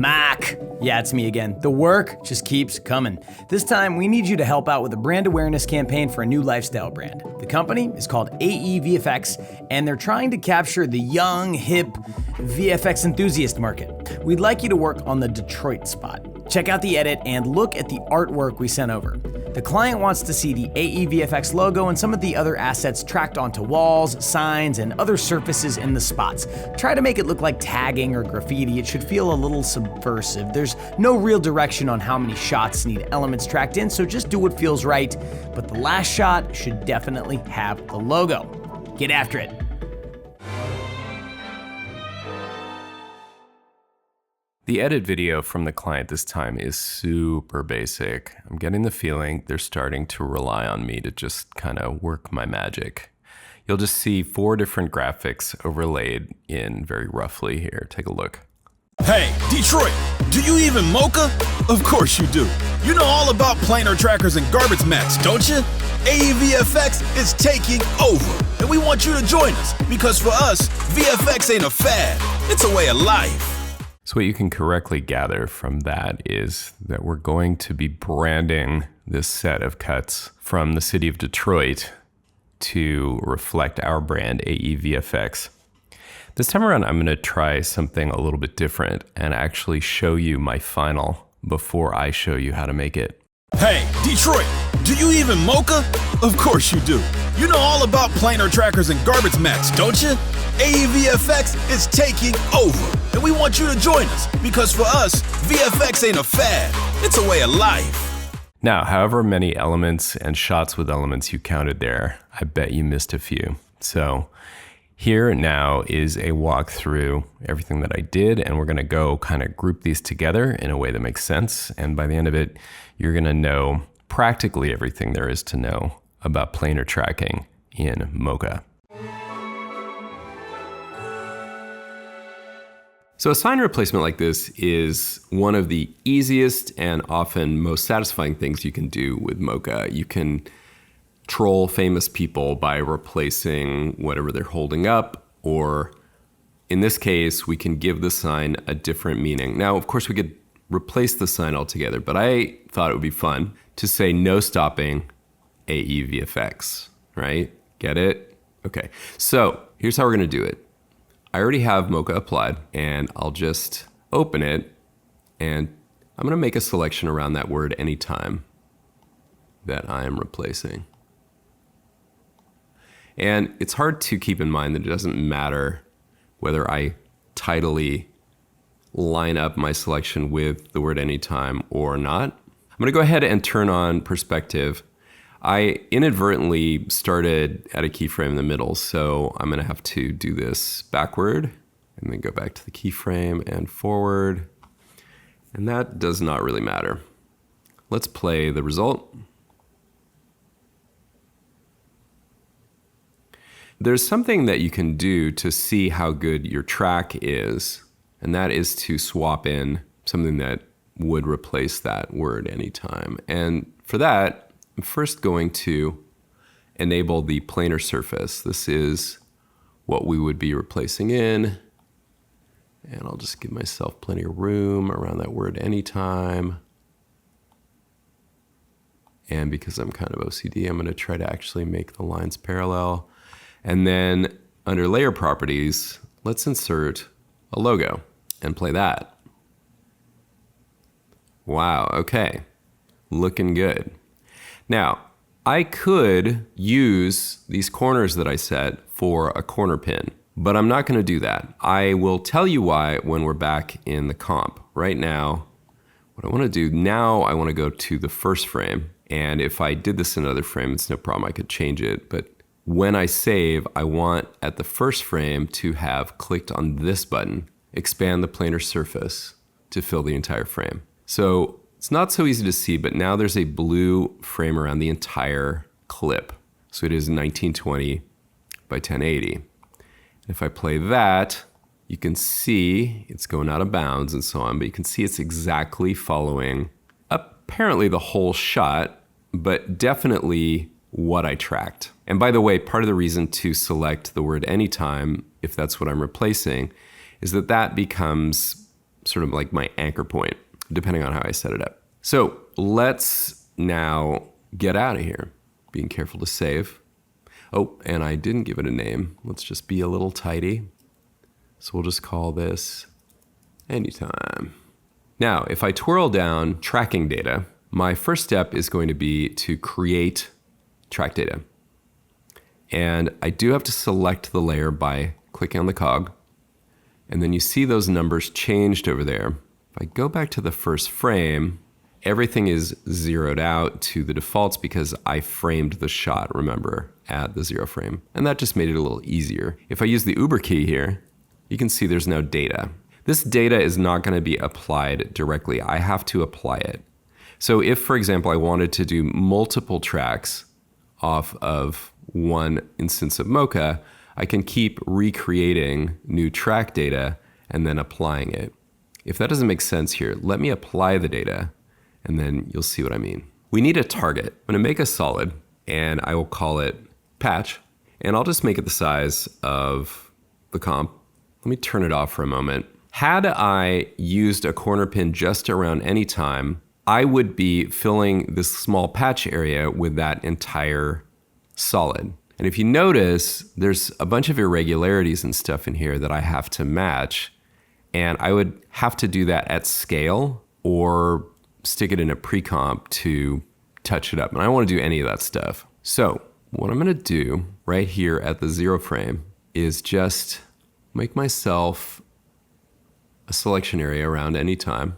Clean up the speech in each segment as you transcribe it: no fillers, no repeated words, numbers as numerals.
Mac! Yeah, it's me again. The work just keeps coming. This time, we need you to help out with a brand awareness campaign for a new lifestyle brand. The company is called VFX, and they're trying to capture the young, hip VFX enthusiast market. We'd like you to work on the Detroit spot. Check out the edit and look at the artwork we sent over. The client wants to see the VFX logo and some of the other assets tracked onto walls, signs, and other surfaces in the spots. Try to make it look like tagging or graffiti. It should feel a little subversive. There's no real direction on how many shots need elements tracked in, so just do what feels right. But the last shot should definitely have the logo. Get after it. The edit video from the client this time is super basic. I'm getting the feeling they're starting to rely on me to just kind of work my magic. You'll just see 4 different graphics overlaid in very roughly here. Take a look. Hey, Detroit, do you even mocha? Of course you do. You know all about planar trackers and garbage mats, don't you? VFX is taking over, and we want you to join us, because for us, VFX ain't a fad, it's a way of life. So what you can correctly gather from that is that we're going to be branding this set of cuts from the city of Detroit to reflect our brand, VFX. This time around, I'm going to try something a little bit different and actually show you my final before I show you how to make it. Hey, Detroit, do you even mocha? Of course you do. You know all about planar trackers and garbage mats, don't you? VFX is taking over, and we want you to join us, because for us, VFX ain't a fad, it's a way of life. Now, however many elements and shots with elements you counted there, I bet you missed a few. So here now is a walk through everything that I did, and we're gonna go kind of group these together in a way that makes sense. And by the end of it, you're gonna know practically everything there is to know about planar tracking in Mocha. So a sign replacement like this is one of the easiest and often most satisfying things you can do with Mocha. You can troll famous people by replacing whatever they're holding up, or in this case, we can give the sign a different meaning. Now, of course, we could replace the sign altogether, but I thought it would be fun to say no stopping VFX, right? Get it? Okay, so here's how we're gonna do it. I already have Mocha applied, and I'll just open it, and I'm gonna make a selection around that word anytime that I am replacing. And it's hard to keep in mind that it doesn't matter whether I tidally line up my selection with the word anytime or not. I'm gonna go ahead and turn on perspective. I inadvertently started at a keyframe in the middle, so I'm gonna have to do this backward and then go back to the keyframe and forward. And that does not really matter. Let's play the result. There's something that you can do to see how good your track is, and that is to swap in something that would replace that word anytime. And for that, I'm first going to enable the planar surface. This is what we would be replacing in. And I'll just give myself plenty of room around that word anytime. And because I'm kind of OCD, I'm gonna try to actually make the lines parallel. And then under layer properties, let's insert a logo and play that. Wow, okay, looking good. Now, I could use these corners that I set for a corner pin, but I'm not gonna do that. I will tell you why when we're back in the comp. Right now, what I wanna do now, I wanna go to the first frame. And if I did this in another frame, it's no problem, I could change it. But when I save, I want at the first frame to have clicked on this button, expand the planar surface to fill the entire frame. So it's not so easy to see, but now there's a blue frame around the entire clip. So it is 1920 by 1080. If I play that, you can see it's going out of bounds and so on, but you can see it's exactly following apparently the whole shot, but definitely what I tracked. And by the way, part of the reason to select the word anytime, if that's what I'm replacing, is that that becomes sort of like my anchor point, depending on how I set it up. So let's now get out of here, being careful to save. Oh, and I didn't give it a name. Let's just be a little tidy. So we'll just call this anytime. Now, if I twirl down tracking data, my first step is going to be to create track data. And I do have to select the layer by clicking on the cog. And then you see those numbers changed over there. If I go back to the first frame, everything is zeroed out to the defaults because I framed the shot, remember, at the 0 frame. And that just made it a little easier. If I use the Uber key here, you can see there's no data. This data is not going to be applied directly. I have to apply it. So if, for example, I wanted to do multiple tracks off of one instance of Mocha, I can keep recreating new track data and then applying it. If that doesn't make sense here, let me apply the data and then you'll see what I mean. We need a target. I'm going to make a solid and I will call it patch, and I'll just make it the size of the comp. Let me turn it off for a moment. Had I used a corner pin just around any time, I would be filling this small patch area with that entire solid. And if you notice, there's a bunch of irregularities and stuff in here that I have to match. And I would have to do that at scale or stick it in a pre-comp to touch it up. And I don't want to do any of that stuff. So what I'm going to do right here at the 0 frame is just make myself a selection area around any time.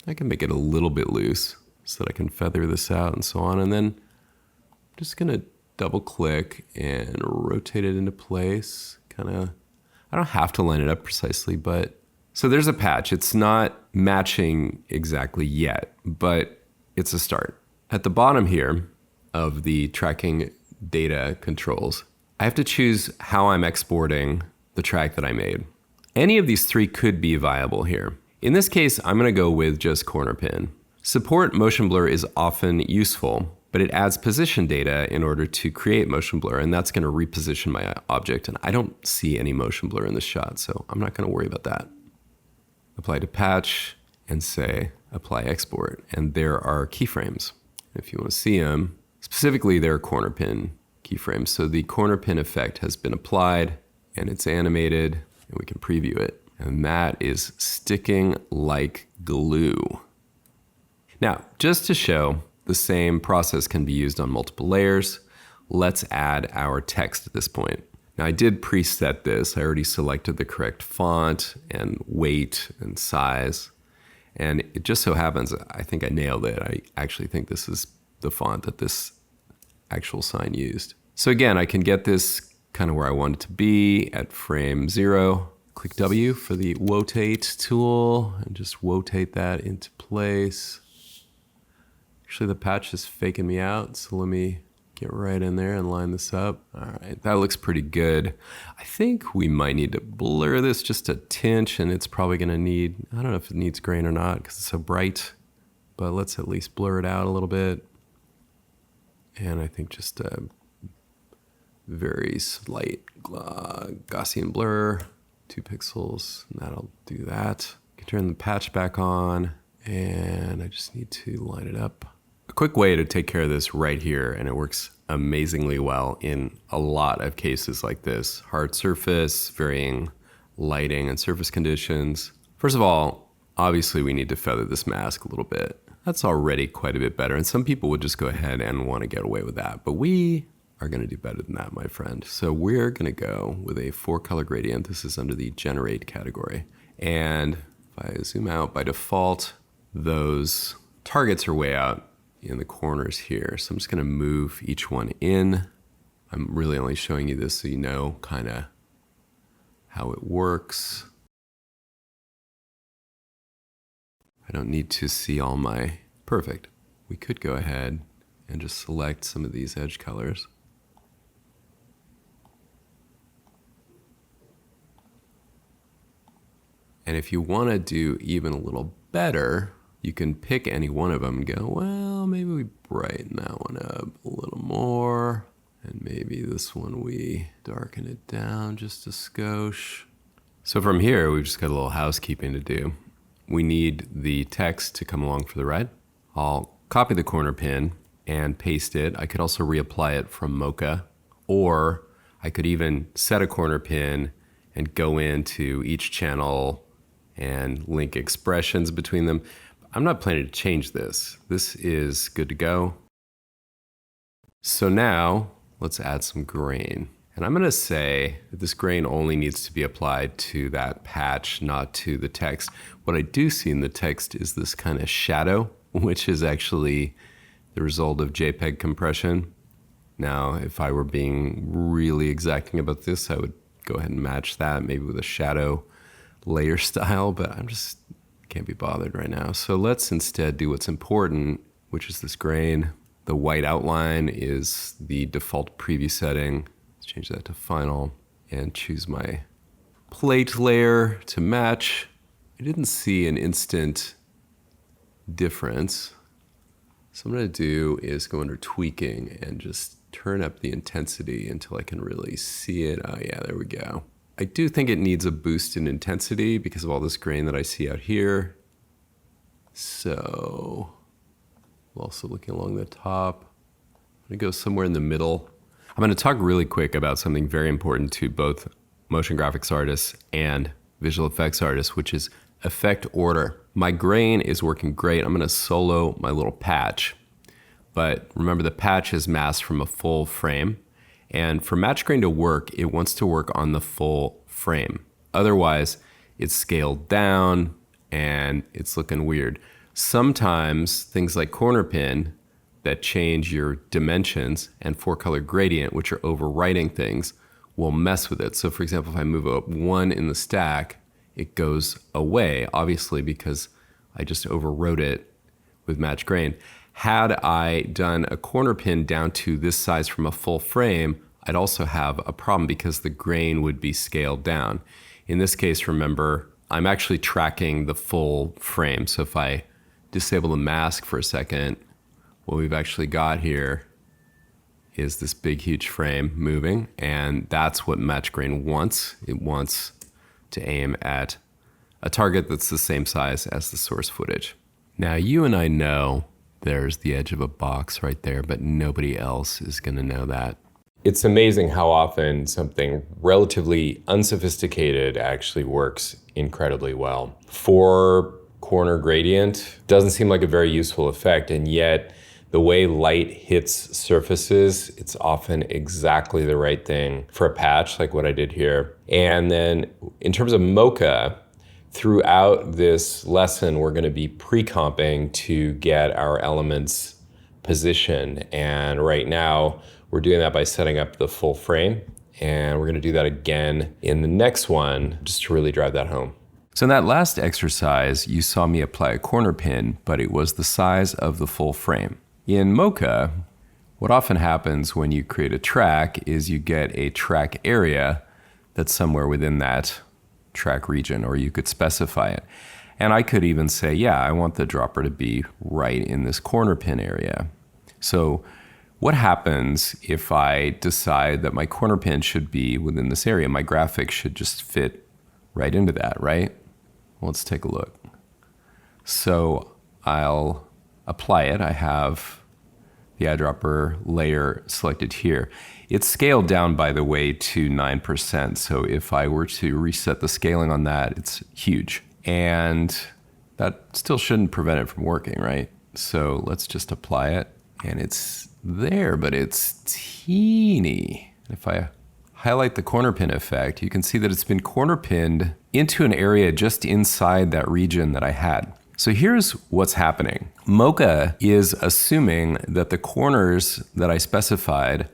I can make it a little bit loose so that I can feather this out and so on. And then I'm just going to double click and rotate it into place. Kind of, I don't have to line it up precisely, but so there's a patch. It's not matching exactly yet, but it's a start. At the bottom here of the tracking data controls, I have to choose how I'm exporting the track that I made. Any of these three could be viable here. In this case, I'm going to go with just corner pin. Support motion blur is often useful, but it adds position data in order to create motion blur, and that's going to reposition my object, and I don't see any motion blur in this shot, so I'm not going to worry about that. Apply to patch and say apply export, and there are keyframes. If you want to see them, specifically they're corner pin keyframes. So the corner pin effect has been applied and it's animated and we can preview it. And that is sticking like glue. Now, just to show the same process can be used on multiple layers, let's add our text at this point. Now I did preset this. I already selected the correct font and weight and size. And it just so happens, I think I nailed it. I actually think this is the font that this actual sign used. So again, I can get this kind of where I want it to be at frame 0. Click W for the rotate tool and just rotate that into place. Actually, the patch is faking me out, so let me get right in there and line this up. All right, that looks pretty good. I think we might need to blur this just a tinge, and it's probably gonna need, I don't know if it needs grain or not because it's so bright, but let's at least blur it out a little bit. And I think just a very slight Gaussian blur, 2 pixels, and that'll do that. I can turn the patch back on, and I just need to line it up. A quick way to take care of this right here, and it works amazingly well in a lot of cases like this. Hard surface, varying lighting and surface conditions. First of all, obviously we need to feather this mask a little bit. That's already quite a bit better, and some people would just go ahead and want to get away with that, but we are going to do better than that, my friend. So we're going to go with a 4-color gradient. This is under the generate category. And if I zoom out, by default, those targets are way out in the corners here. So I'm just going to move each one in. I'm really only showing you this so you know kind of how it works. I don't need to see all my, perfect. We could go ahead and just select some of these edge colors. And if you want to do even a little better, you can pick any one of them and go, well, maybe we brighten that one up a little more. And maybe this one we darken it down just a skosh. So from here, we've just got a little housekeeping to do. We need the text to come along for the ride. I'll copy the corner pin and paste it. I could also reapply it from Mocha, or I could even set a corner pin and go into each channel and link expressions between them. I'm not planning to change this. This is good to go. So now let's add some grain. And I'm gonna say that this grain only needs to be applied to that patch, not to the text. What I do see in the text is this kind of shadow, which is actually the result of JPEG compression. Now, if I were being really exacting about this, I would go ahead and match that, maybe with a shadow layer style, but I'm just can't be bothered right now. So let's instead do what's important, which is this grain. The white outline is the default preview setting. Change that to final and choose my plate layer to match. I didn't see an instant difference. So what I'm gonna do is go under tweaking and just turn up the intensity until I can really see it. Oh yeah, there we go. I do think it needs a boost in intensity because of all this grain that I see out here. So I'm also looking along the top. I'm gonna go somewhere in the middle. I'm going to talk really quick about something very important to both motion graphics artists and visual effects artists, which is effect order. My grain is working great. I'm going to solo my little patch. But remember, the patch is masked from a full frame. And for match grain to work, it wants to work on the full frame. Otherwise, it's scaled down and it's looking weird. Sometimes things like corner pin that change your dimensions and 4-color gradient, which are overwriting things, will mess with it. So for example, if I move up 1 in the stack, it goes away, obviously because I just overwrote it with match grain. Had I done a corner pin down to this size from a full frame, I'd also have a problem because the grain would be scaled down. In this case, remember, I'm actually tracking the full frame. So if I disable the mask for a second, what we've actually got here is this big, huge frame moving, and that's what match grain wants. It wants to aim at a target that's the same size as the source footage. Now, you and I know there's the edge of a box right there, but nobody else is gonna know that. It's amazing how often something relatively unsophisticated actually works incredibly well. For corner gradient, doesn't seem like a very useful effect, and yet the way light hits surfaces, it's often exactly the right thing for a patch, like what I did here. And then in terms of Mocha, throughout this lesson, we're gonna be pre-comping to get our elements positioned. And right now, we're doing that by setting up the full frame. And we're gonna do that again in the next one, just to really drive that home. So in that last exercise, you saw me apply a corner pin, but it was the size of the full frame. In Mocha, what often happens when you create a track is you get a track area that's somewhere within that track region, or you could specify it. And I could even say, yeah, I want the dropper to be right in this corner pin area. So what happens if I decide that my corner pin should be within this area? My graphics should just fit right into that, right? Well, let's take a look. So I'll apply it. I have the eyedropper layer selected here. It's scaled down, by the way, to 9%. So if I were to reset the scaling on that, it's huge. And that still shouldn't prevent it from working, right? So let's just apply it. And it's there, but it's teeny. If I highlight the corner pin effect, you can see that it's been corner pinned into an area just inside that region that I had. So here's what's happening. Mocha is assuming that the corners that I specified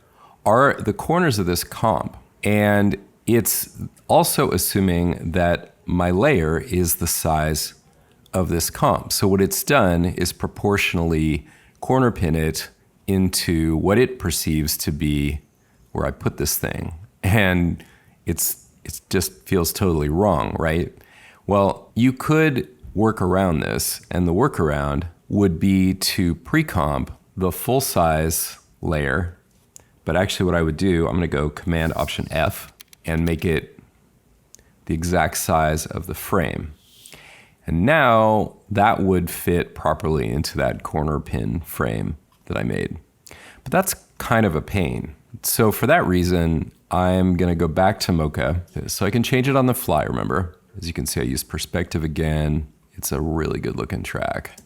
are the corners of this comp. And it's also assuming that my layer is the size of this comp. So what it's done is proportionally corner pin it into what it perceives to be where I put this thing. And it just feels totally wrong, right? Well, you could work around this, and the workaround would be to pre-comp the full size layer. But actually what I would do, I'm gonna go Command Option F and make it the exact size of the frame. And now that would fit properly into that corner pin frame that I made. But that's kind of a pain. So for that reason, I'm gonna go back to Mocha so I can change it on the fly, remember? As you can see, I use perspective again. It's a really good looking track.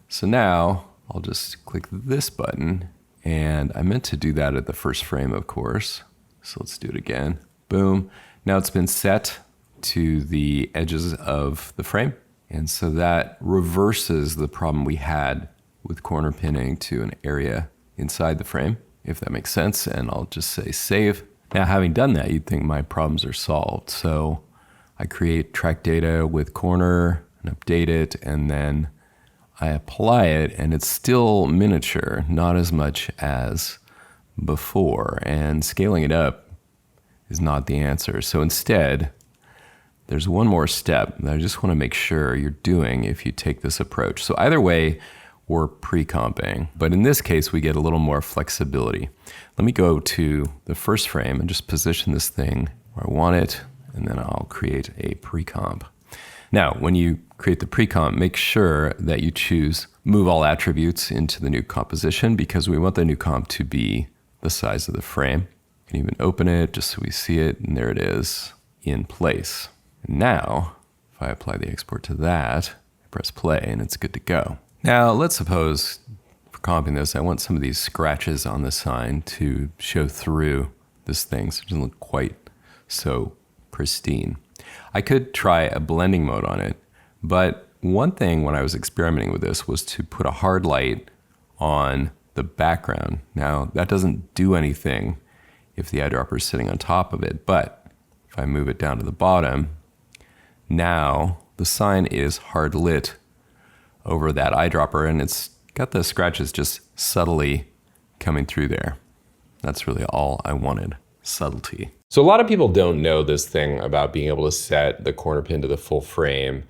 So now I'll just click this button, and I meant to do that at the first frame, of course. So let's do it again. Boom. Now it's been set to the edges of the frame. And so that reverses the problem we had with corner pinning to an area inside the frame, if that makes sense. And I'll just say save. Now, having done that, you'd think my problems are solved. So I create track data with corner and update it, and then I apply it, and it's still miniature, not as much as before. And scaling it up is not the answer. So instead, there's one more step that I just want to make sure you're doing if you take this approach. So either way, we're pre-comping, but in this case, we get a little more flexibility. Let me go to the first frame and just position this thing where I want it, and then I'll create a pre-comp. Now, when you create the pre-comp, make sure that you choose move all attributes into the new composition, because we want the new comp to be the size of the frame. You can even open it just so we see it, and there it is in place. And now, if I apply the export to that, I press play and it's good to go. Now, let's suppose for comping this, I want some of these scratches on the sign to show through this thing so it doesn't look quite so pristine. I could try a blending mode on it, but one thing when I was experimenting with this was to put a hard light on the background. Now, that doesn't do anything if the eyedropper is sitting on top of it, but if I move it down to the bottom, now the sign is hard lit over that eyedropper, and it's got the scratches just subtly coming through there. That's really all I wanted, subtlety. So a lot of people don't know this thing about being able to set the corner pin to the full frame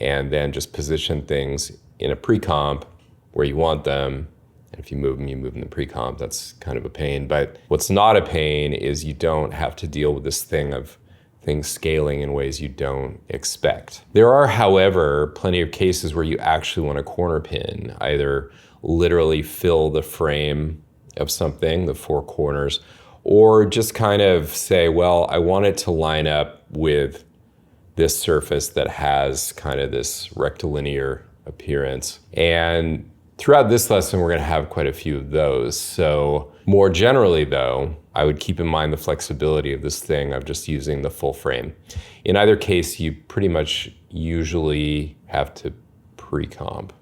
and then just position things in a pre-comp where you want them. And if you move them in the pre-comp. That's kind of a pain. But what's not a pain is you don't have to deal with this thing of things scaling in ways you don't expect. There are, however, plenty of cases where you actually want a corner pin, either literally fill the frame of something, the four corners, or just kind of say, well, I want it to line up with this surface that has kind of this rectilinear appearance. And throughout this lesson, we're going to have quite a few of those. So more generally, though, I would keep in mind the flexibility of this thing of just using the full frame. In either case, you pretty much usually have to pre-comp.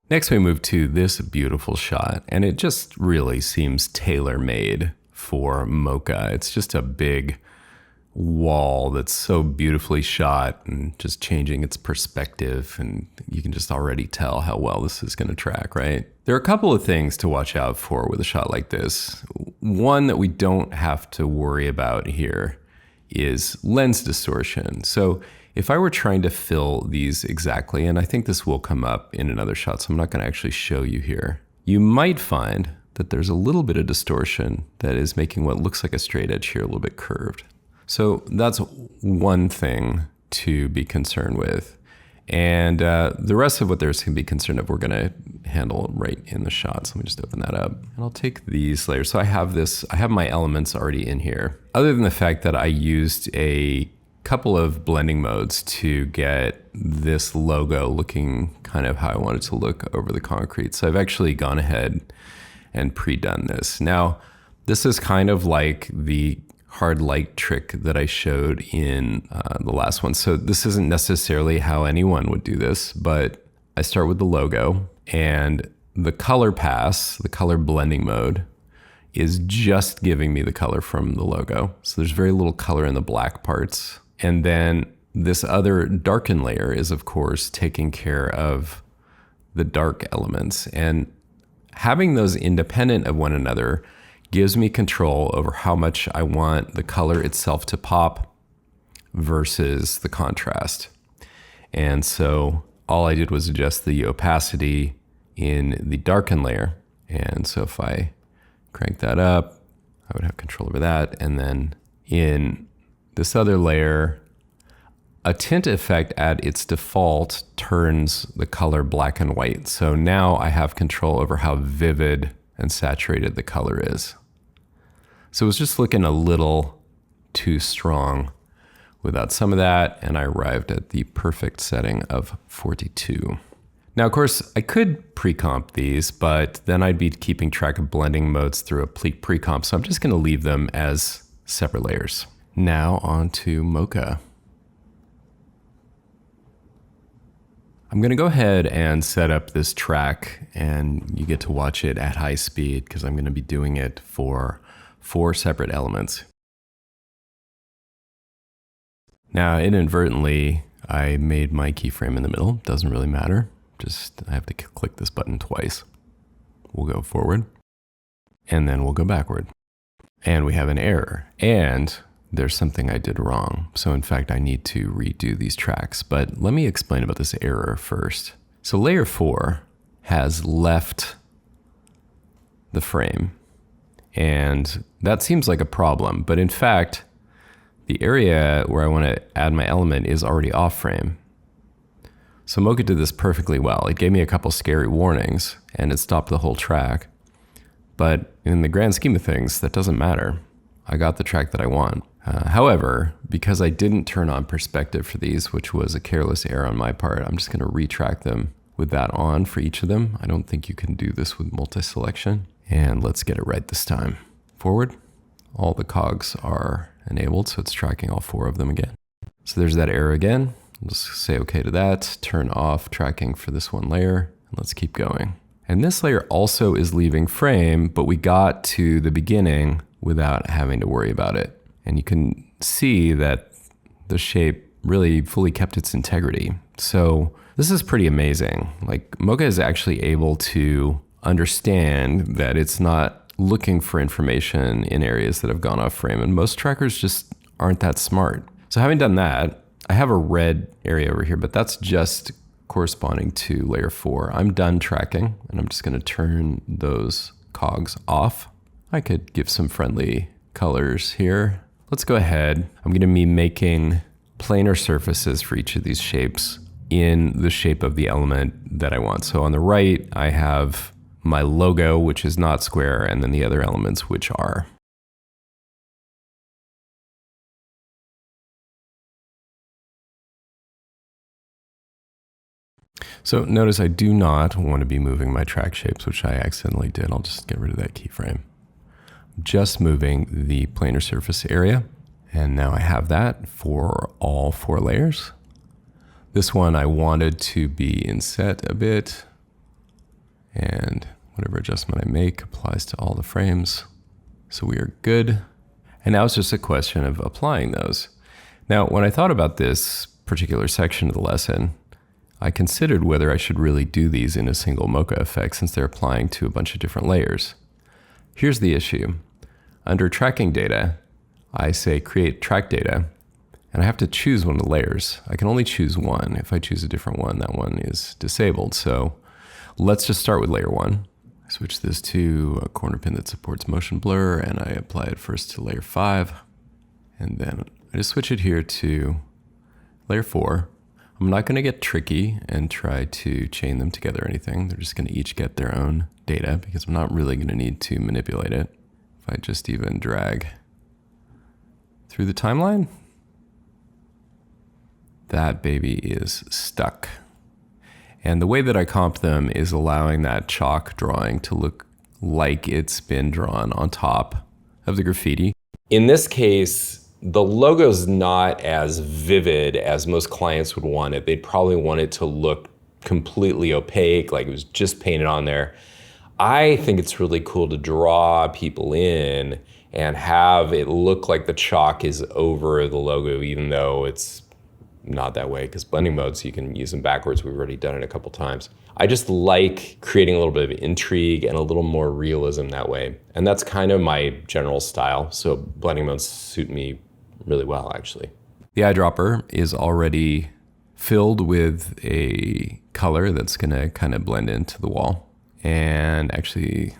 Next, we move to this beautiful shot, and it just really seems tailor-made for Mocha. It's just a big wall that's so beautifully shot and just changing its perspective, and you can just already tell how well this is going to track, right? There are a couple of things to watch out for with a shot like this. One that we don't have to worry about here is lens distortion. So if I were trying to fill these exactly, and I think this will come up in another shot, so I'm not going to actually show you here, you might find that there's a little bit of distortion that is making what looks like a straight edge here a little bit curved. So that's one thing to be concerned with. And the rest of what there's going to be concerned of, we're going to handle right in the shot. So let me just open that up. And I'll take these layers. So I have my elements already in here. Other than the fact that I used a couple of blending modes to get this logo looking kind of how I want it to look over the concrete. So I've actually gone ahead and pre-done this. Now, this is kind of like the hard light trick that I showed in the last one. So this isn't necessarily how anyone would do this, but I start with the logo, and the color pass, the color blending mode, is just giving me the color from the logo. So there's very little color in the black parts. And then this other darken layer is, of course, taking care of the dark elements. And having those independent of one another gives me control over how much I want the color itself to pop versus the contrast. And so all I did was adjust the opacity in the darken layer. And so if I crank that up, I would have control over that. And then in this other layer, a tint effect at its default turns the color black and white. So now I have control over how vivid and saturated the color is. So it was just looking a little too strong without some of that, and I arrived at the perfect setting of 42. Now, of course, I could pre-comp these, but then I'd be keeping track of blending modes through a pre-comp, so I'm just gonna leave them as separate layers. Now on to Mocha. I'm gonna go ahead and set up this track, and you get to watch it at high speed because I'm gonna be doing it for 4 separate elements. Now, inadvertently, I made my keyframe in the middle. Doesn't really matter. Just, I have to click this button twice. We'll go forward, and then we'll go backward. And we have an error, and there's something I did wrong. So in fact, I need to redo these tracks, but let me explain about this error first. So layer 4 has left the frame, and that seems like a problem, but in fact, the area where I want to add my element is already off frame. So Mocha did this perfectly well. It gave me a couple scary warnings and it stopped the whole track. But in the grand scheme of things, that doesn't matter. I got the track that I want. However, because I didn't turn on perspective for these, which was a careless error on my part, I'm just going to retrack them with that on for each of them. I don't think you can do this with multi-selection. And let's get it right this time. Forward. All the cogs are enabled, so it's tracking all 4 of them again. So there's that error again. Let's say okay to that, turn off tracking for this one layer, and let's keep going. And this layer also is leaving frame, but we got to the beginning without having to worry about it. And you can see that the shape really fully kept its integrity. So this is pretty amazing. Like Mocha is actually able to understand that it's not looking for information in areas that have gone off frame, and most trackers just aren't that smart. So having done that, I have a red area over here, but that's just corresponding to layer 4. I'm done tracking, and I'm just gonna turn those cogs off. I could give some friendly colors here. Let's go ahead. I'm gonna be making planar surfaces for each of these shapes in the shape of the element that I want. So on the right, I have my logo, which is not square, and then the other elements, which are. So notice I do not want to be moving my track shapes, which I accidentally did. I'll just get rid of that keyframe. Just moving the planar surface area. And now I have that for all 4 layers. This one I wanted to be inset a bit, and whatever adjustment I make applies to all the frames. So we are good. And now it's just a question of applying those. Now, when I thought about this particular section of the lesson, I considered whether I should really do these in a single Mocha effect since they're applying to a bunch of different layers. Here's the issue. Under tracking data, I say create track data, and I have to choose one of the layers. I can only choose one. If I choose a different one, that one is disabled. So let's just start with layer 1. I switch this to a corner pin that supports motion blur, and I apply it first to layer 5. And then I just switch it here to layer 4. I'm not going to get tricky and try to chain them together or anything. They're just going to each get their own data because I'm not really going to need to manipulate it. If I just even drag through the timeline, that baby is stuck. And the way that I comp them is allowing that chalk drawing to look like it's been drawn on top of the graffiti. In this case, the logo's not as vivid as most clients would want it. They'd probably want it to look completely opaque, like it was just painted on there. I think it's really cool to draw people in and have it look like the chalk is over the logo, even though it's not that way, because blending modes, you can use them backwards. We've already done it a couple times. I just like creating a little bit of intrigue and a little more realism that way. And that's kind of my general style. So blending modes suit me really well, actually. The eyedropper is already filled with a color that's gonna kind of blend into the wall. And actually,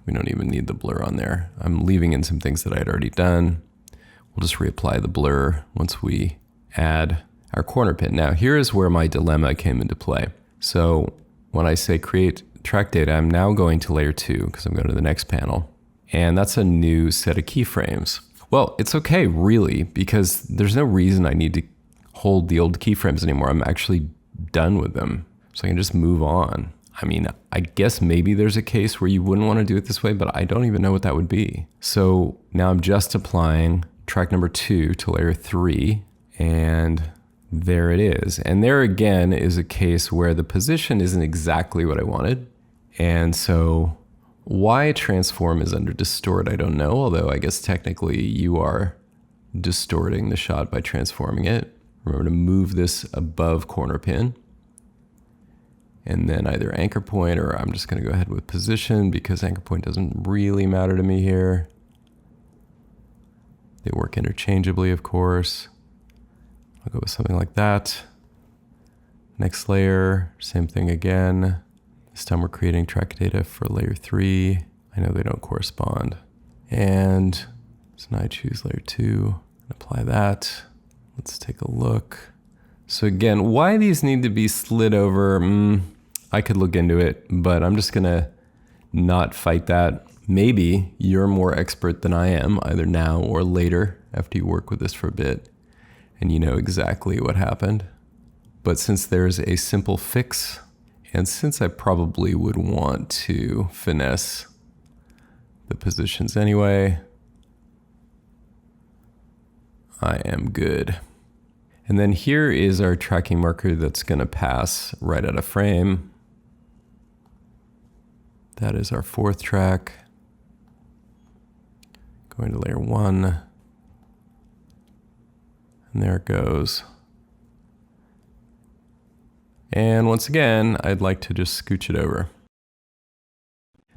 We don't even need the blur on there. I'm leaving in some things that I had already done. We'll just reapply the blur once we add our corner pin. Now, here is where my dilemma came into play. So when I say create track data, I'm now going to layer 2 because I'm going to the next panel. And that's a new set of keyframes. Well, it's okay, really, because there's no reason I need to hold the old keyframes anymore. I'm actually done with them. So I can just move on. I mean, I guess maybe there's a case where you wouldn't want to do it this way, but I don't even know what that would be. So now I'm just applying track number 2 to layer 3, and there it is. And there again is a case where the position isn't exactly what I wanted. And so why transform is under distort, I don't know, although I guess technically you are distorting the shot by transforming it. Remember to move this above corner pin. And then either anchor point, or I'm just going to go ahead with position because anchor point doesn't really matter to me here. They work interchangeably, of course. I'll go with something like that. Next layer, same thing again. This time we're creating track data for layer 3. I know they don't correspond. And so now I choose layer 2 and apply that. Let's take a look. So again, why these need to be slid over, I could look into it, but I'm just gonna not fight that. Maybe you're more expert than I am, either now or later after you work with this for a bit, and you know exactly what happened. But since there's a simple fix, and since I probably would want to finesse the positions anyway, I am good. And then here is our tracking marker that's going to pass right out of frame. That is our 4th track. Going to layer 1. And there it goes. And once again, I'd like to just scooch it over.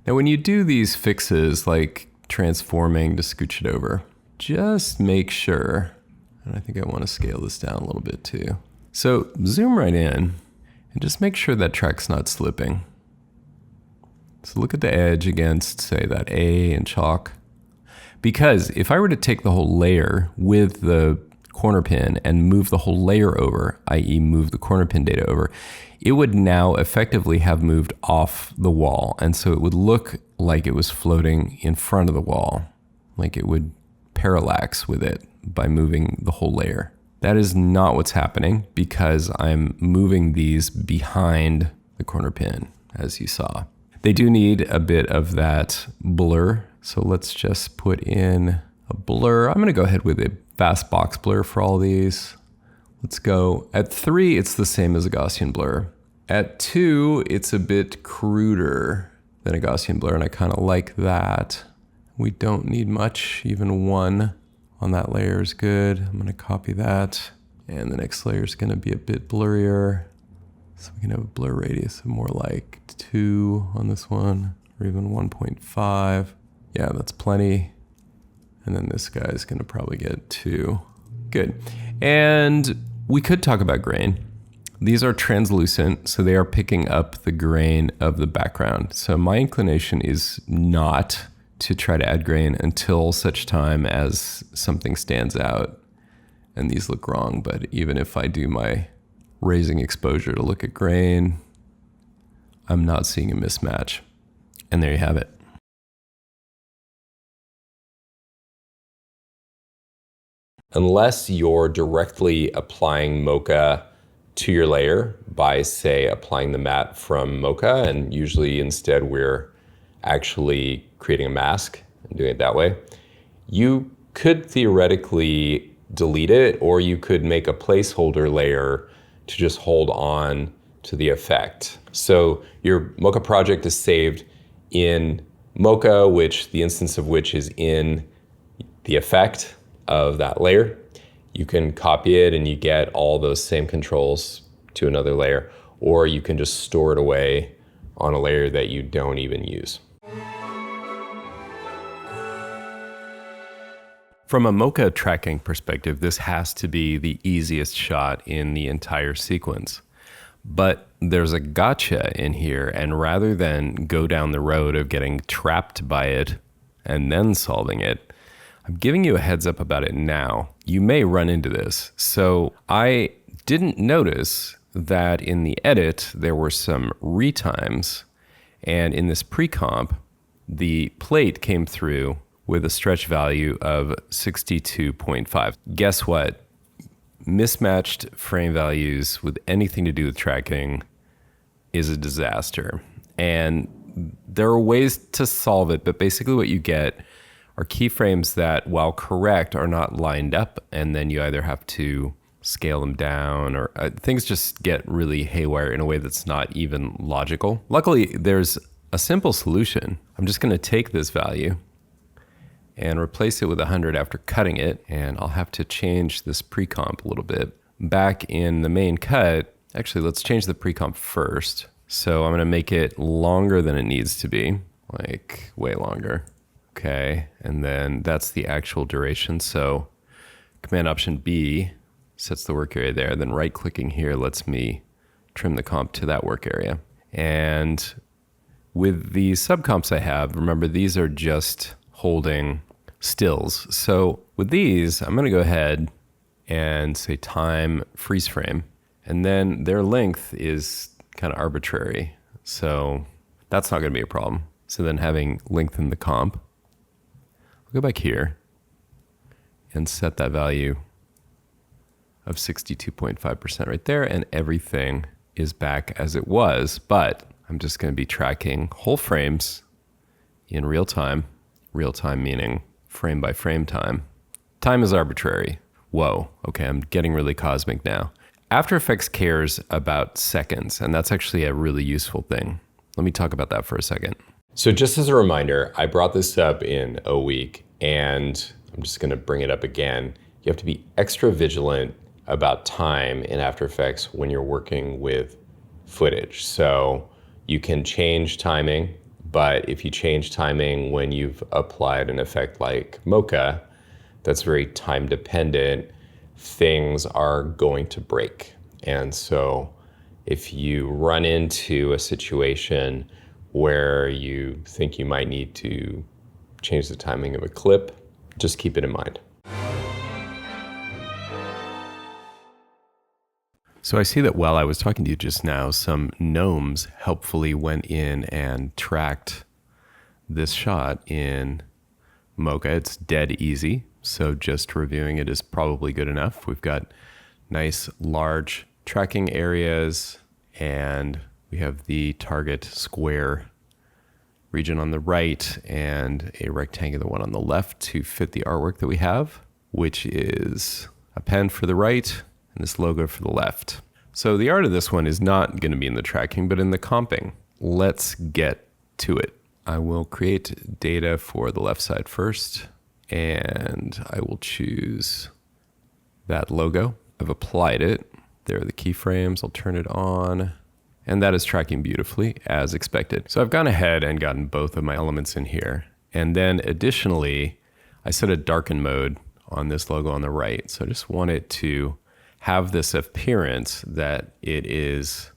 Now when you do these fixes like transforming to scooch it over, just make sure, and I think I want to scale this down a little bit too. So zoom right in and just make sure that track's not slipping. So look at the edge against, say, that A and chalk. Because if I were to take the whole layer with the corner pin and move the whole layer over, i.e. move the corner pin data over, it would now effectively have moved off the wall. And so it would look like it was floating in front of the wall, like it would parallax with it by moving the whole layer. That is not what's happening because I'm moving these behind the corner pin, as you saw. They do need a bit of that blur. So let's just put in a blur. I'm gonna go ahead with a fast box blur for all these. Let's go. At 3, it's the same as a Gaussian blur. At 2, it's a bit cruder than a Gaussian blur, and I kind of like that. We don't need much, even 1 on that layer is good. I'm gonna copy that. And the next layer is gonna be a bit blurrier. So we can have a blur radius of more like 2 on this one, or even 1.5. Yeah, that's plenty. And then this guy is gonna probably get 2. Good. And we could talk about grain. These are translucent, so they are picking up the grain of the background. So my inclination is not to try to add grain until such time as something stands out and these look wrong. But even if I do my raising exposure to look at grain, I'm not seeing a mismatch. And there you have it. Unless you're directly applying Mocha to your layer by, say, applying the matte from Mocha, and usually instead we're actually creating a mask and doing it that way, you could theoretically delete it, or you could make a placeholder layer to just hold on to the effect. So your Mocha project is saved in Mocha, which the instance of which is in the effect of that layer. You can copy it and you get all those same controls to another layer, or you can just store it away on a layer that you don't even use. From a Mocha tracking perspective, this has to be the easiest shot in the entire sequence. But there's a gotcha in here, and rather than go down the road of getting trapped by it and then solving it, I'm giving you a heads up about it now. You may run into this. So I didn't notice that in the edit, there were some retimes, and in this pre-comp, the plate came through with a stretch value of 62.5. Guess what? Mismatched frame values with anything to do with tracking is a disaster. And there are ways to solve it, but basically what you get are keyframes that, while correct, are not lined up, and then you either have to scale them down, or things just get really haywire in a way that's not even logical. Luckily, there's a simple solution. I'm just going to take this value and replace it with 100 after cutting it, and I'll have to change this pre-comp a little bit. Back in the main cut, actually, let's change the pre-comp first. So I'm going to make it longer than it needs to be, like way longer. Okay, and then that's the actual duration. So Command Option B sets the work area there. Then right-clicking here lets me trim the comp to that work area. And with the subcomps I have, remember, these are just holding stills. So with these, I'm going to go ahead and say time freeze frame, and then their length is kind of arbitrary. So that's not going to be a problem. So then having lengthen the comp, I'll go back here and set that value of 62.5% right there, and everything is back as it was, but I'm just going to be tracking whole frames in real time meaning frame by frame time. Time is arbitrary. Whoa, okay, I'm getting really cosmic now. After Effects cares about seconds, and that's actually a really useful thing. Let me talk about that for a second. So just as a reminder, I brought this up in a week, and I'm just gonna bring it up again. You have to be extra vigilant about time in After Effects when you're working with footage. So you can change timing, but if you change timing when you've applied an effect like Mocha, that's very time dependent, things are going to break. And so if you run into a situation where you think you might need to change the timing of a clip, just keep it in mind. So I see that while I was talking to you just now, some gnomes helpfully went in and tracked this shot in Mocha. It's dead easy, so just reviewing it is probably good enough. We've got nice large tracking areas, and we have the target square region on the right and a rectangular one on the left to fit the artwork that we have, which is a pen for the right and this logo for the left. So the art of this one is not going to be in the tracking, but in the comping. Let's get to it. I will create data for the left side first, and I will choose that logo. I've applied it. There are the keyframes. I'll turn it on, and that is tracking beautifully as expected. So I've gone ahead and gotten both of my elements in here. And then additionally, I set a darken mode on this logo on the right. So I just want it to have this appearance that it is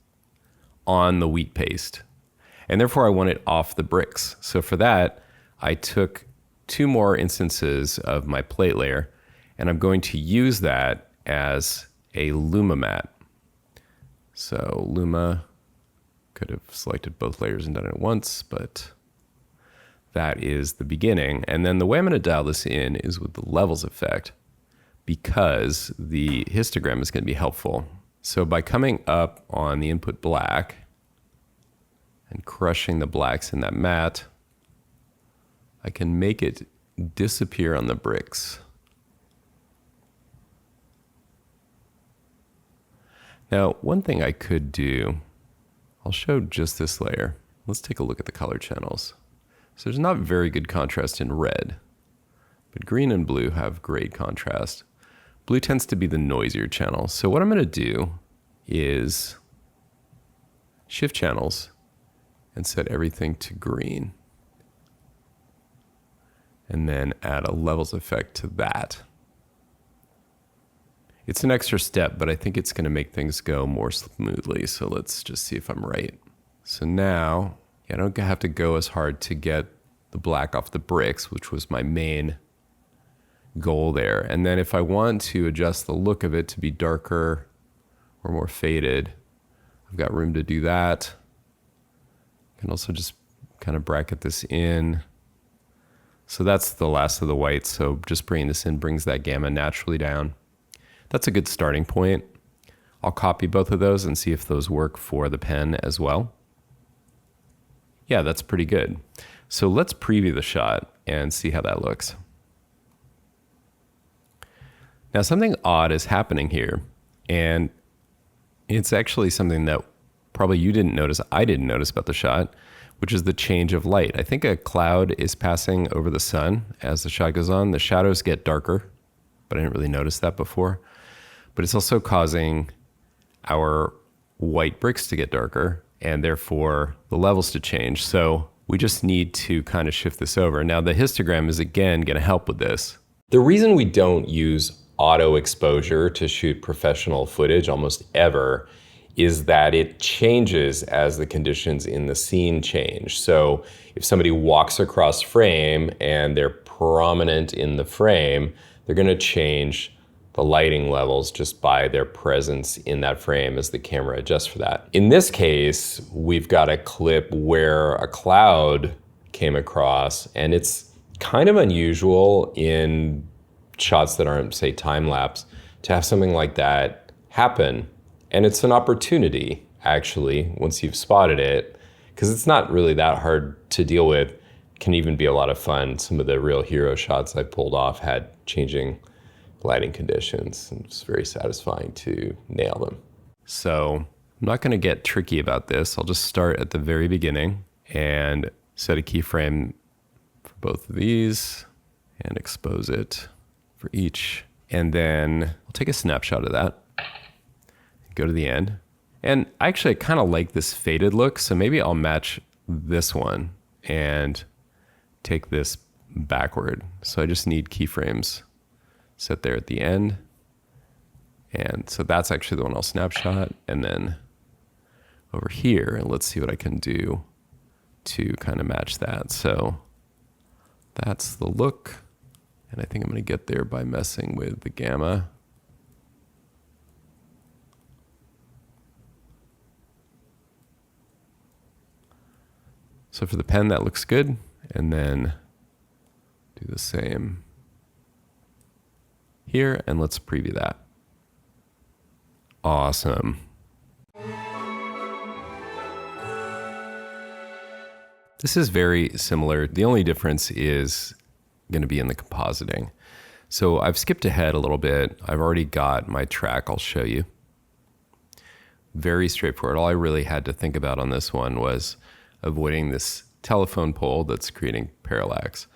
on the wheat paste. And therefore I want it off the bricks. So for that, I took 2 more instances of my plate layer, and I'm going to use that as a Luma mat. So Luma, could have selected both layers and done it at once, but that is the beginning. And then the way I'm going to dial this in is with the levels effect, because the histogram is going to be helpful. So by coming up on the input black and crushing the blacks in that mat, I can make it disappear on the bricks. Now, one thing I could do, I'll show just this layer. Let's take a look at the color channels. So there's not very good contrast in red, but green and blue have great contrast. Blue tends to be the noisier channel. So what I'm going to do is shift channels and set everything to green, and then add a levels effect to that. It's an extra step, but I think it's going to make things go more smoothly. So let's just see if I'm right. So now I don't have to go as hard to get the black off the bricks, which was my main goal there. And then if I want to adjust the look of it to be darker or more faded, I've got room to do that. I can also just kind of bracket this in. So that's the last of the whites. So just bringing this in brings that gamma naturally down. That's a good starting point. I'll copy both of those and see if those work for the pen as well. Yeah, that's pretty good. So let's preview the shot and see how that looks. Now something odd is happening here, and it's actually something that probably you didn't notice, I didn't notice about the shot, which is the change of light. I think a cloud is passing over the sun as the shot goes on. The shadows get darker, but I didn't really notice that before. But it's also causing our white bricks to get darker and therefore the levels to change. So we just need to kind of shift this over. Now the histogram is again going to help with this. The reason we don't use auto exposure to shoot professional footage almost ever is that it changes as the conditions in the scene change. So if somebody walks across frame and they're prominent in the frame, they're going to change the lighting levels just by their presence in that frame as the camera adjusts for that. In this case, we've got a clip where a cloud came across, and it's kind of unusual in shots that aren't, say, time-lapse to have something like that happen. And it's an opportunity, actually, once you've spotted it, because it's not really that hard to deal with. It can even be a lot of fun. Some of the real hero shots I pulled off had changing lighting conditions, and it's very satisfying to nail them. So I'm not going to get tricky about this. I'll just start at the very beginning and set a keyframe for both of these and expose it for each. And then I'll take a snapshot of that, go to the end. And actually, I kind of like this faded look, so maybe I'll match this one and take this backward. So I just need keyframes set there at the end. And so that's actually the one I'll snapshot. And then over here, and let's see what I can do to kind of match that. So that's the look. And I think I'm going to get there by messing with the gamma. So for the pen, that looks good. And then do the same here, and let's preview that. Awesome. This is very similar. The only difference is going to be in the compositing. So I've skipped ahead a little bit. I've already got my track I'll show you. Very straightforward. All I really had to think about on this one was avoiding this telephone pole that's creating parallax.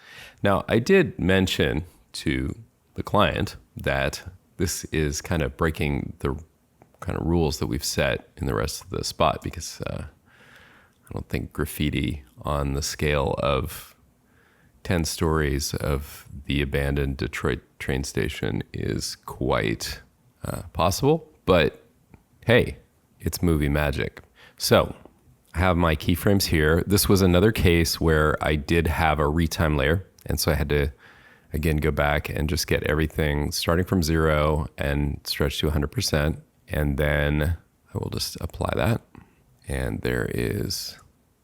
Now, I did mention to the client that this is kind of breaking the kind of rules that we've set in the rest of the spot, because I don't think graffiti on the scale of 10 stories of the abandoned Detroit train station is quite possible, but hey, it's movie magic. So I have my keyframes here. This was another case where I did have a retime layer, and so I had to again go back and just get everything starting from 0 and stretch to 100%, and then I will just apply that, and there is,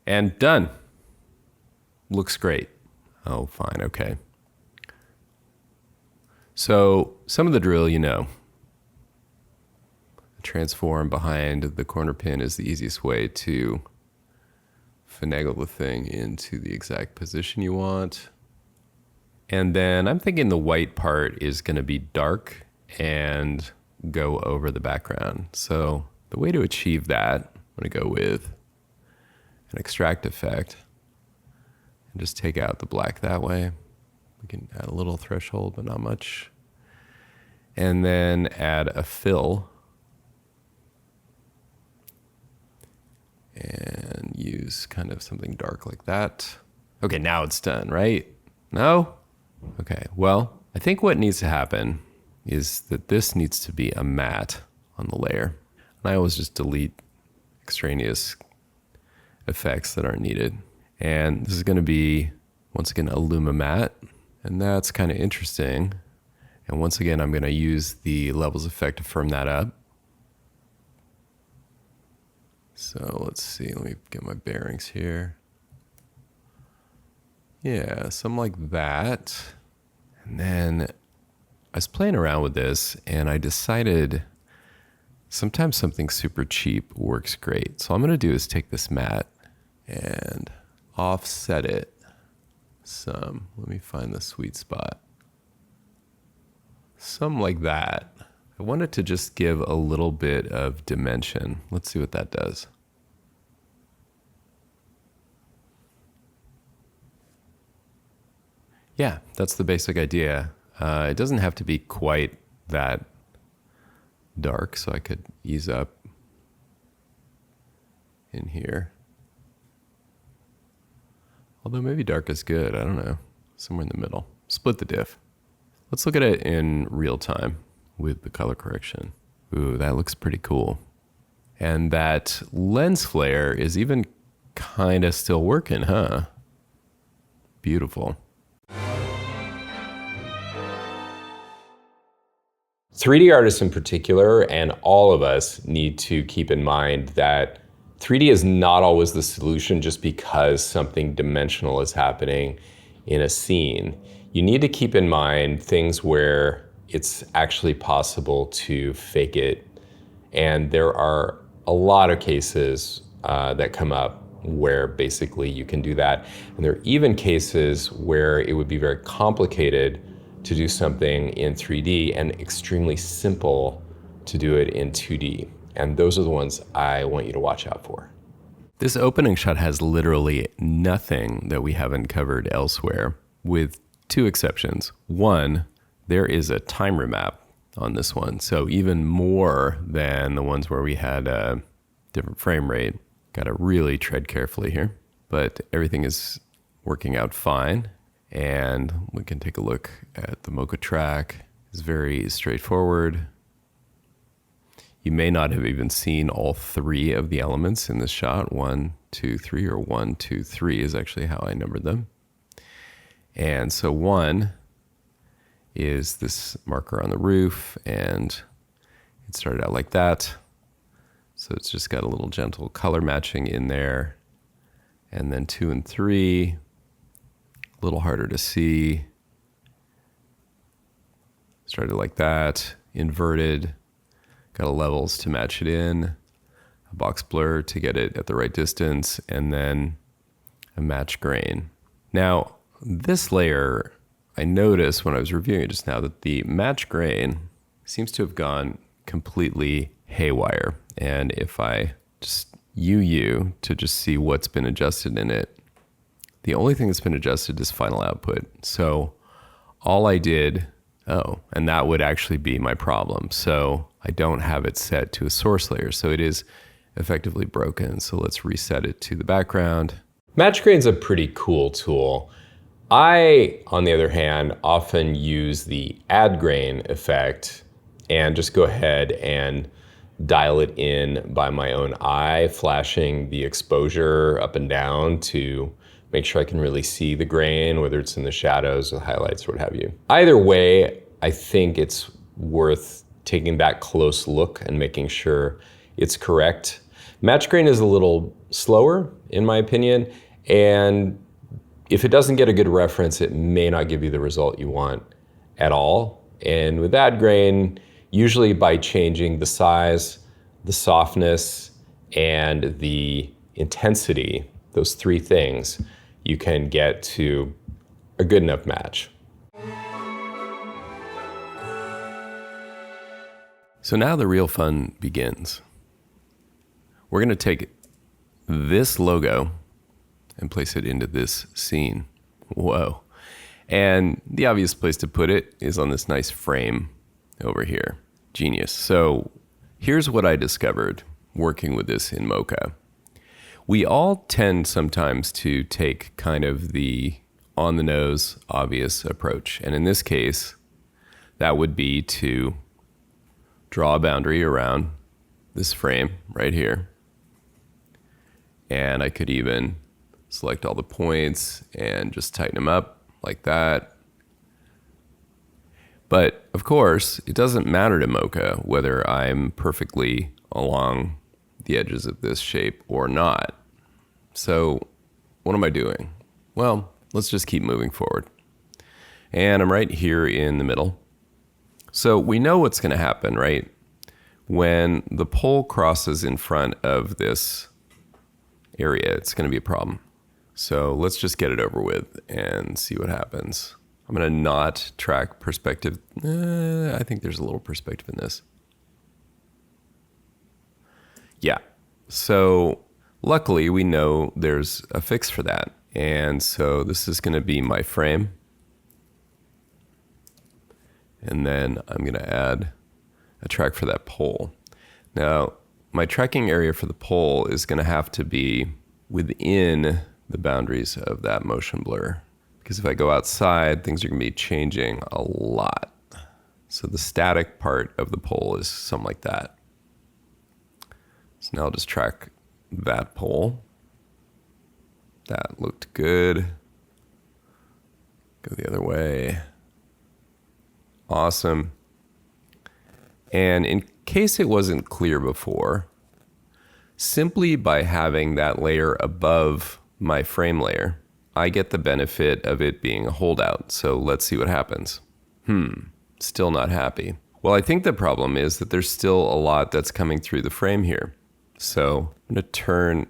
and done. Looks great. Oh, fine, okay. So some of the drill, you know. Transform behind the corner pin is the easiest way to finagle the thing into the exact position you want. And then I'm thinking the white part is going to be dark and go over the background. So the way to achieve that, I'm going to go with an extract effect and just take out the black that way. We can add a little threshold, but not much. And then add a fill and use kind of something dark like that. Okay, now it's done, right? No? Okay, well, I think what needs to happen is that this needs to be a matte on the layer. And I always just delete extraneous effects that aren't needed. And this is going to be, once again, a Luma matte. And that's kind of interesting. And once again, I'm going to use the levels effect to firm that up. So let's see, let me get my bearings here. Yeah, something like that. And then I was playing around with this and I decided sometimes something super cheap works great. So what I'm going to do is take this matte and offset it some. Let me find the sweet spot. Something like that. I want it to just give a little bit of dimension. Let's see what that does. Yeah, that's the basic idea. It doesn't have to be quite that dark, so I could ease up in here. Although maybe dark is good, I don't know. Somewhere in the middle. Split the diff. Let's look at it in real time with the color correction. Ooh, that looks pretty cool. And that lens flare is even kind of still working, huh? Beautiful. 3D artists in particular, and all of us, need to keep in mind that 3D is not always the solution just because something dimensional is happening in a scene. You need to keep in mind things where it's actually possible to fake it. And there are a lot of cases that come up where basically you can do that. And there are even cases where it would be very complicated to do something in 3D and extremely simple to do it in 2D. And those are the ones I want you to watch out for. This opening shot has literally nothing that we haven't covered elsewhere, with two exceptions. One, there is a time remap on this one, so even more than the ones where we had a different frame rate. Got to really tread carefully here, but everything is working out fine. And we can take a look at the Mocha track. It's very straightforward. You may not have even seen all three of the elements in this shot. 1, 2, 3, or 1, 2, 3 is actually how I numbered them. And so 1 is this marker on the roof, and it started out like that. So it's just got a little gentle color matching in there. And then 2 and 3, a little harder to see. Started like that, inverted, got a levels to match it in, a box blur to get it at the right distance, and then a match grain. Now, this layer, I noticed when I was reviewing it just now that the match grain seems to have gone completely haywire. And if I just UU to just see what's been adjusted in it, the only thing that's been adjusted is final output. So all I did, and that would actually be my problem. So I don't have it set to a source layer. So it is effectively broken. So let's reset it to the background. Match grain's a pretty cool tool. I, on the other hand, often use the add grain effect and just go ahead and dial it in by my own eye, flashing the exposure up and down to make sure I can really see the grain, whether it's in the shadows or highlights or what have you. Either way, I think it's worth taking that close look and making sure it's correct. Match grain is a little slower, in my opinion, and if it doesn't get a good reference, it may not give you the result you want at all. And with add grain, usually by changing the size, the softness, and the intensity, those three things, you can get to a good enough match. So now the real fun begins. We're going to take this logo and place it into this scene. Whoa. And the obvious place to put it is on this nice frame over here. Genius. So here's what I discovered working with this in Mocha. We all tend sometimes to take kind of the on-the-nose, obvious approach. And in this case, that would be to draw a boundary around this frame right here. And I could even select all the points and just tighten them up like that. But of course, it doesn't matter to Mocha whether I'm perfectly along the edges of this shape or not. So what am I doing? Well, let's just keep moving forward. And I'm right here in the middle. So we know what's going to happen, right? When the pole crosses in front of this area, it's going to be a problem. So let's just get it over with and see what happens. I'm going to not track perspective. I think there's a little perspective in this. Yeah. So luckily we know there's a fix for that. And so this is going to be my frame. And then I'm going to add a track for that pole. Now, my tracking area for the pole is going to have to be within the boundaries of that motion blur. Because if I go outside, things are going to be changing a lot. So the static part of the pole is something like that. So now I'll just track that pole. That looked good. Go the other way. Awesome. And in case it wasn't clear before, simply by having that layer above my frame layer, I get the benefit of it being a holdout. So let's see what happens. Still not happy. Well, I think the problem is that there's still a lot that's coming through the frame here. So I'm going to turn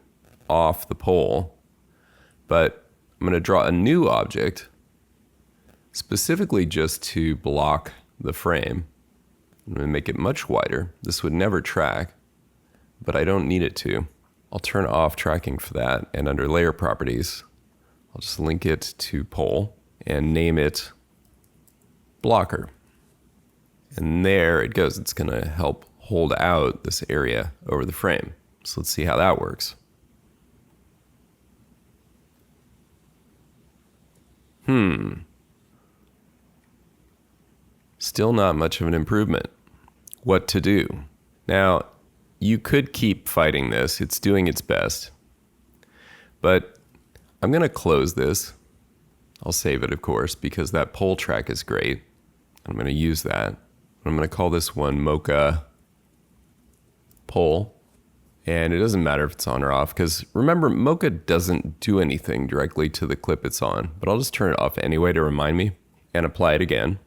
off the pole, but I'm going to draw a new object specifically just to block the frame. I'm going to make it much wider. This would never track, but I don't need it to. I'll turn off tracking for that, and under layer properties, I'll just link it to pole and name it blocker. And there it goes. It's going to help hold out this area over the frame. So let's see how that works. Still not much of an improvement. What to do? Now, you could keep fighting this. It's doing its best. But I'm going to close this. I'll save it, of course, because that pole track is great. I'm going to use that. I'm going to call this one Mocha Pole. And it doesn't matter if it's on or off, because remember, Mocha doesn't do anything directly to the clip it's on. But I'll just turn it off anyway to remind me and apply it again.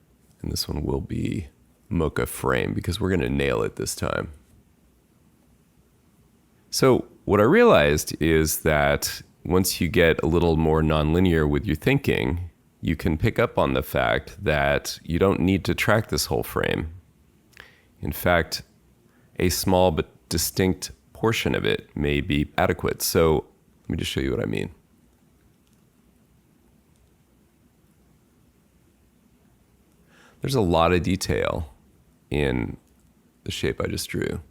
And this one will be Mocha Frame, because we're going to nail it this time. So what I realized is that once you get a little more nonlinear with your thinking, you can pick up on the fact that you don't need to track this whole frame. In fact, a small but distinct portion of it may be adequate. So let me just show you what I mean. There's a lot of detail in the shape I just drew.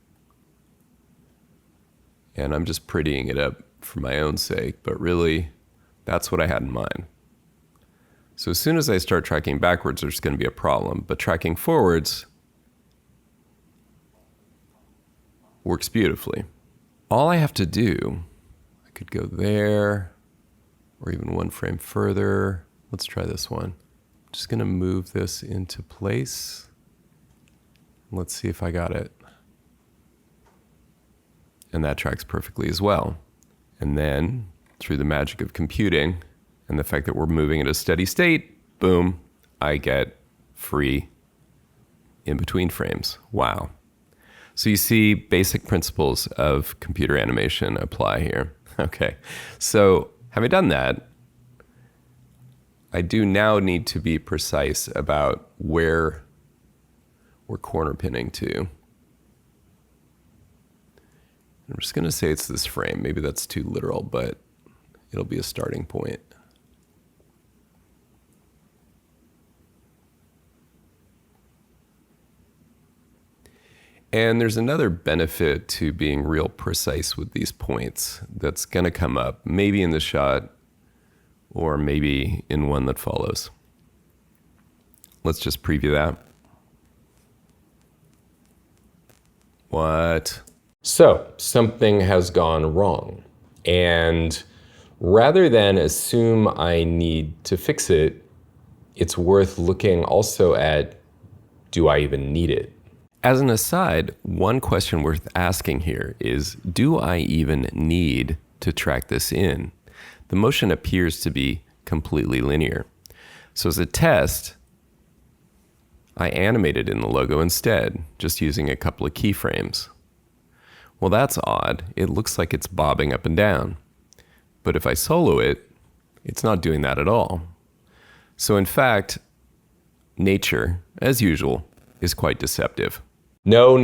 And I'm just prettying it up for my own sake, but really, that's what I had in mind. So as soon as I start tracking backwards, there's going to be a problem, but tracking forwards works beautifully. All I have to do, I could go there, or even one frame further. Let's try this one. I'm just going to move this into place. Let's see if I got it. And that tracks perfectly as well. And then, through the magic of computing and the fact that we're moving at a steady state, boom, I get free in between frames. Wow. So you see basic principles of computer animation apply here. Okay, so having done that, I do now need to be precise about where we're corner pinning to. I'm just going to say it's this frame. Maybe that's too literal, but it'll be a starting point. And there's another benefit to being real precise with these points that's going to come up, maybe in the shot or maybe in one that follows. Let's just preview that. What? So something has gone wrong. And rather than assume I need to fix it, it's worth looking also at, do I even need it? As an aside, one question worth asking here is, do I even need to track this in? The motion appears to be completely linear. So as a test, I animated in the logo instead, just using a couple of keyframes. Well, that's odd. It looks like it's bobbing up and down. But if I solo it, it's not doing that at all. So in fact, nature, as usual, is quite deceptive. No.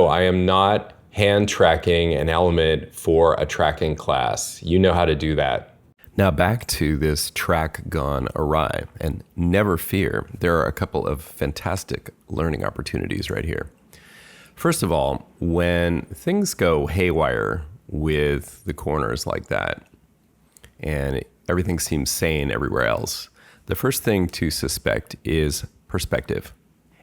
I am not hand tracking an element for a tracking class. You know how to do that. Now back to this track gone awry, and never fear, there are a couple of fantastic learning opportunities right here. First of all, when things go haywire with the corners like that, and everything seems sane everywhere else, the first thing to suspect is perspective.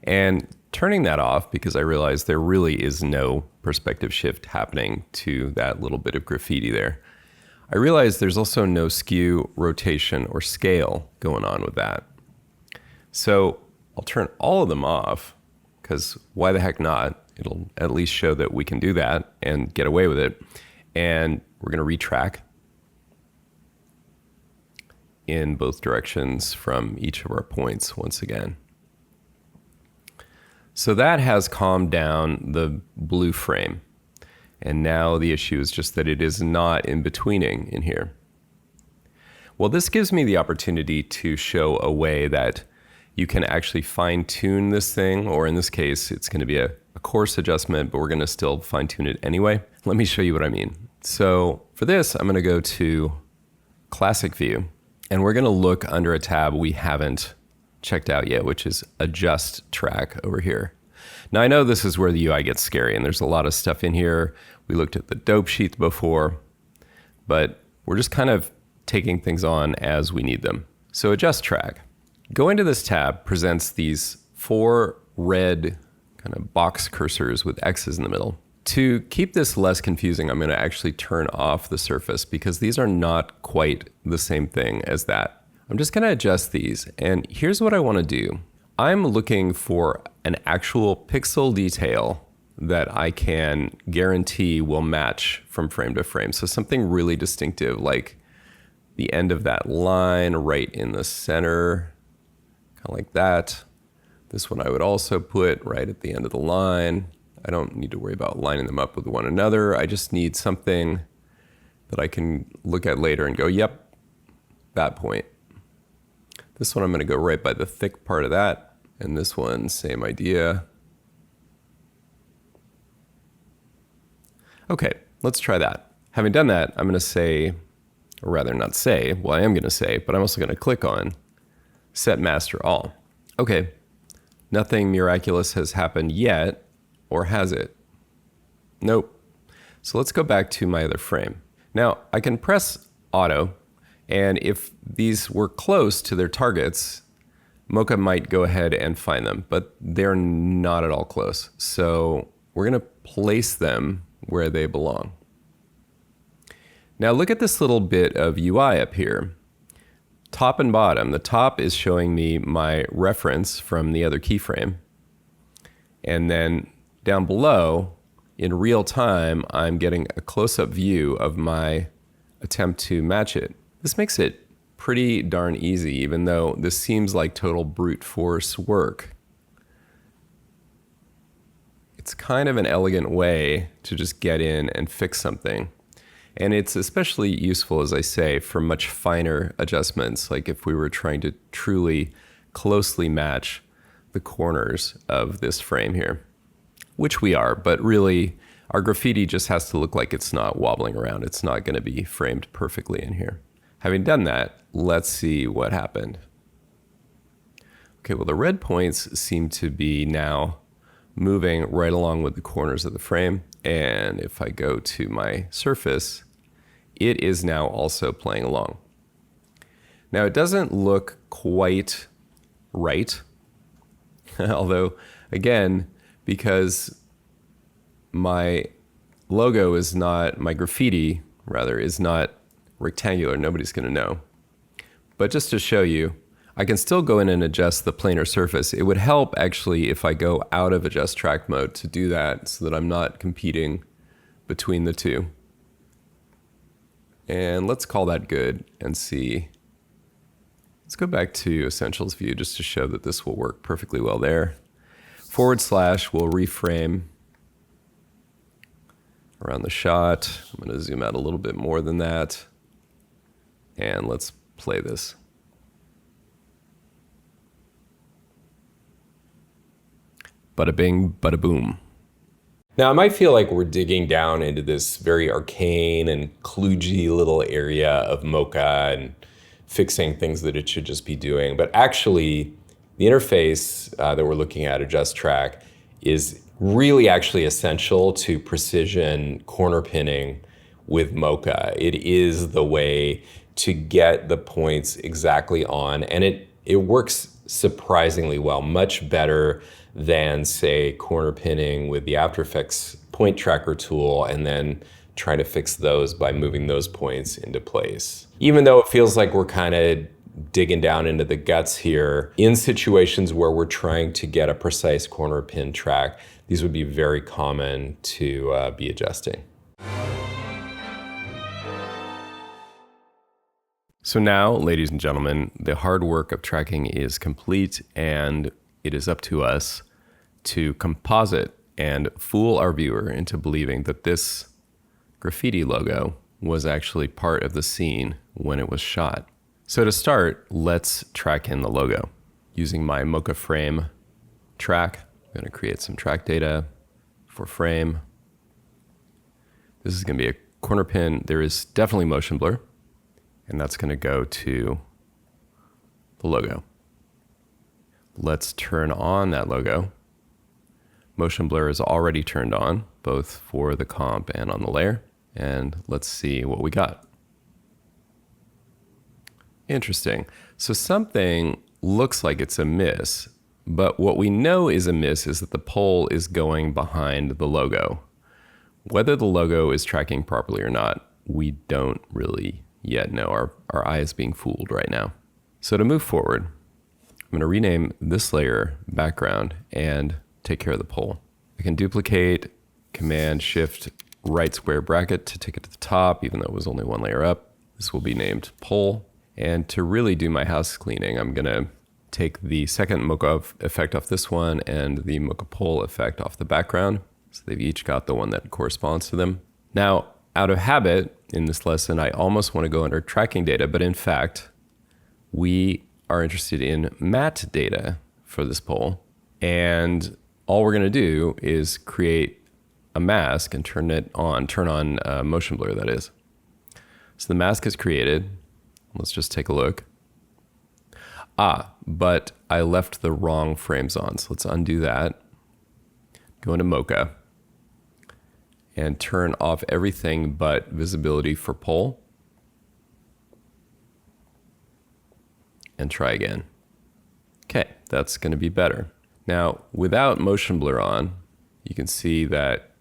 And turning that off, because I realized there really is no perspective shift happening to that little bit of graffiti there, I realized there's also no skew, rotation, or scale going on with that. So I'll turn all of them off, because why the heck not? It'll at least show that we can do that and get away with it. And we're going to retrack in both directions from each of our points once again. So that has calmed down the blue frame. And now the issue is just that it is not in betweening in here. Well, this gives me the opportunity to show a way that you can actually fine tune this thing, or in this case, it's going to be a coarse adjustment, but we're going to still fine tune it anyway. Let me show you what I mean. So for this, I'm going to go to Classic View, and we're going to look under a tab we haven't checked out yet, which is Adjust Track over here. Now I know this is where the UI gets scary, and there's a lot of stuff in here. We looked at the dope sheets before, but we're just kind of taking things on as we need them. So Adjust Track. Going to this tab presents these 4 red kind of box cursors with X's in the middle. To keep this less confusing, I'm going to actually turn off the surface, because these are not quite the same thing as that. I'm just going to adjust these, and here's what I want to do. I'm looking for an actual pixel detail that I can guarantee will match from frame to frame. So something really distinctive, like the end of that line right in the center, kind of like that. This one I would also put right at the end of the line. I don't need to worry about lining them up with one another. I just need something that I can look at later and go, yep, that point. This one I'm going to go right by the thick part of that. And this one, same idea. Okay, let's try that. Having done that, I'm going to say, or rather not say, well, I am going to say, but I'm also going to click on Set Master All. Okay, nothing miraculous has happened yet, or has it? Nope. So let's go back to my other frame. Now, I can press Auto, and if these were close to their targets, Mocha might go ahead and find them, but they're not at all close. So we're going to place them where they belong. Now look at this little bit of UI up here. Top and bottom. The top is showing me my reference from the other keyframe. And then down below, in real time, I'm getting a close-up view of my attempt to match it. This makes it pretty darn easy, even though this seems like total brute force work. It's kind of an elegant way to just get in and fix something. And it's especially useful, as I say, for much finer adjustments, like if we were trying to truly closely match the corners of this frame here, which we are, but really our graffiti just has to look like it's not wobbling around. It's not going to be framed perfectly in here. Having done that, let's see what happened. Okay, well, the red points seem to be now moving right along with the corners of the frame. And if I go to my surface, it is now also playing along. Now, it doesn't look quite right, although, again, because my logo is not, my graffiti rather, is not rectangular. Nobody's going to know. But just to show you, I can still go in and adjust the planar surface. It would help actually if I go out of adjust track mode to do that so that I'm not competing between the two. And let's call that good and see. Let's go back to Essentials view just to show that this will work perfectly well there. / will reframe around the shot. I'm going to zoom out a little bit more than that. And let's play this. Bada bing, bada boom. Now, it might feel like we're digging down into this very arcane and kludgy little area of Mocha and fixing things that it should just be doing. But actually, the interface that we're looking at, Adjust Track, is really actually essential to precision corner pinning with Mocha. It is the way to get the points exactly on, and it works surprisingly well, much better than, say, corner pinning with the After Effects point tracker tool and then trying to fix those by moving those points into place. Even though it feels like we're kind of digging down into the guts here, in situations where we're trying to get a precise corner pin track, these would be very common to be adjusting. So now, ladies and gentlemen, the hard work of tracking is complete, and it is up to us to composite and fool our viewer into believing that this graffiti logo was actually part of the scene when it was shot. So to start, let's track in the logo. Using my Mocha frame track, I'm going to create some track data for frame. This is going to be a corner pin. There is definitely motion blur, and that's going to go to the logo. Let's turn on that logo. Motion blur is already turned on, both for the comp and on the layer. And let's see what we got. Interesting. So something looks like it's a miss, but what we know is a miss is that the pole is going behind the logo. Whether the logo is tracking properly or not, we don't really yet know. Our eye is being fooled right now. So to move forward, I'm going to rename this layer background and take care of the pole. I can duplicate, Command Shift right square bracket to take it to the top, even though it was only one layer up. This will be named pole. And to really do my house cleaning, I'm going to take the second Mocha effect off this one and the Mocha pole effect off the background. So they've each got the one that corresponds to them. Now, out of habit in this lesson, I almost want to go under tracking data, but in fact, we are interested in matte data for this pole. And all we're going to do is create a mask and turn on motion blur, that is. So the mask is created. Let's just take a look. But I left the wrong frames on. So let's undo that. Go into Mocha and turn off everything but visibility for pole. And try again. Okay, that's going to be better. Now, without motion blur on, you can see that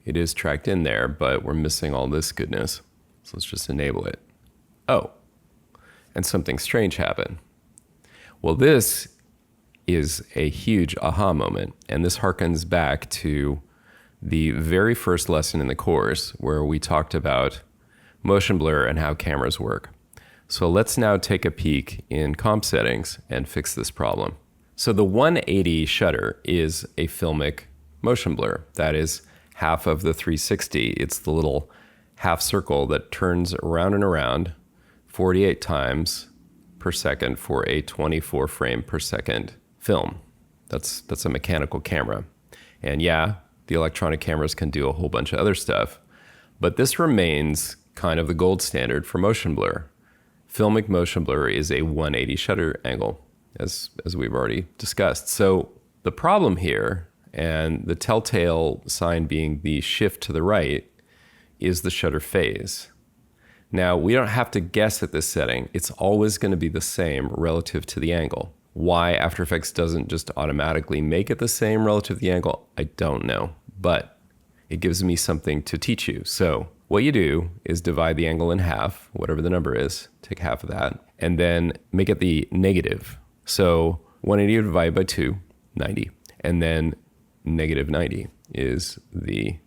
it is tracked in there, but we're missing all this goodness. So let's just enable it. Oh, and something strange happened. Well, this is a huge aha moment, and this harkens back to the very first lesson in the course where we talked about motion blur and how cameras work. So let's now take a peek in comp settings and fix this problem. So the 180 shutter is a filmic motion blur. That is half of the 360. It's the little half circle that turns around and around 48 times per second for a 24 frame per second film. That's a mechanical camera. And yeah, the electronic cameras can do a whole bunch of other stuff, but this remains kind of the gold standard for motion blur. Filmic motion blur is a 180 shutter angle, as we've already discussed. So the problem here, and the telltale sign being the shift to the right, is the shutter phase. Now, we don't have to guess at this setting. It's always going to be the same relative to the angle. Why After Effects doesn't just automatically make it the same relative to the angle, I don't know. but it gives me something to teach you. So what you do is divide the angle in half, whatever the number is, take half of that, and then make it the negative. So 180 divided by 2, 90. And then negative 90 is the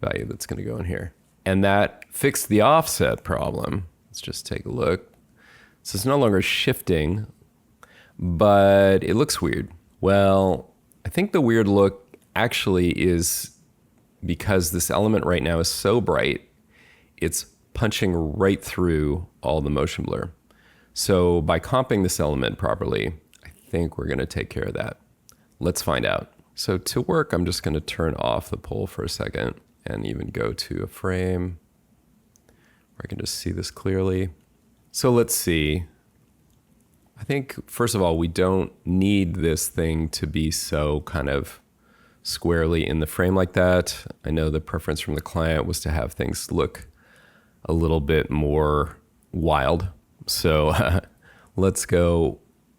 value that's going to go in here. And that fixed the offset problem. Let's just take a look. So it's no longer shifting, but it looks weird. Well, I think the weird look actually is because this element right now is so bright, it's punching right through all the motion blur. So by comping this element properly, I think we're going to take care of that. Let's find out. So to work, I'm just going to turn off the pole for a second and even go to a frame where I can just see this clearly. So let's see. I think, first of all, we don't need this thing to be so kind of squarely in the frame like that. I know the preference from the client was to have things look a little bit more wild. So let's go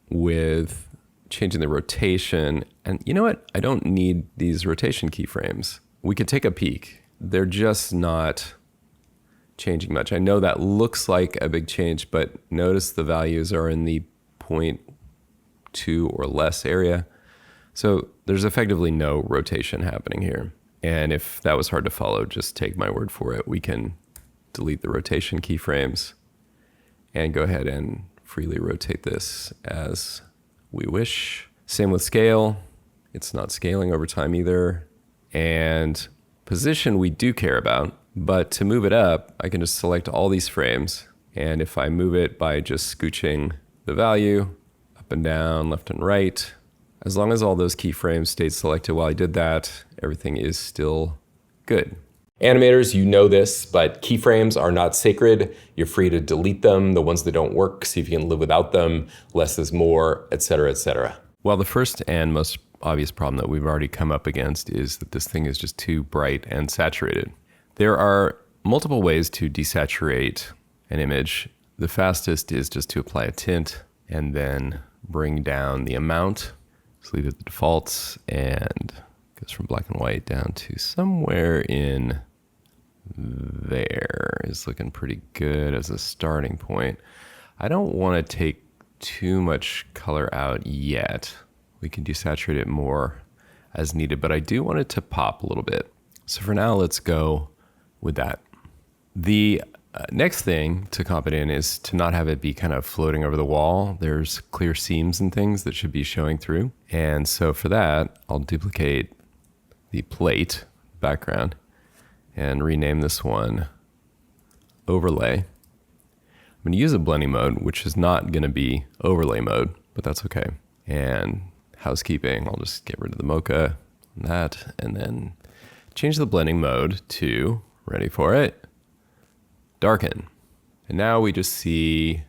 with changing the rotation. And you know what? I don't need these rotation keyframes. We could take a peek. They're just not changing much. I know that looks like a big change, but notice the values are in the 0.2 or less area. So there's effectively no rotation happening here. And if that was hard to follow, just take my word for it. We can delete the rotation keyframes and go ahead and freely rotate this as we wish. Same with scale. It's not scaling over time either. And position we do care about, but to move it up, I can just select all these frames. And if I move it by just scooching the value up and down, left and right, as long as all those keyframes stayed selected while I did that, everything is still good. Animators, you know this, but keyframes are not sacred. You're free to delete them, the ones that don't work, see if you can live without them, less is more, etc., etc. Well, the first and most obvious problem that we've already come up against is that this thing is just too bright and saturated. There are multiple ways to desaturate an image. The fastest is just to apply a tint and then bring down the amount. Just leave it at the defaults and it goes from black and white down to somewhere in there. Is looking pretty good as a starting point. I don't want to take too much color out yet. We can desaturate it more as needed, but I do want it to pop a little bit. So for now, let's go with that. The next thing to comp it in is to not have it be kind of floating over the wall. There's clear seams and things that should be showing through. And so for that, I'll duplicate the plate background and rename this one Overlay. I'm going to use a blending mode, which is not going to be overlay mode, but that's okay. And housekeeping, I'll just get rid of the mocha and that, and then change the blending mode to, ready for it, darken. And now we just see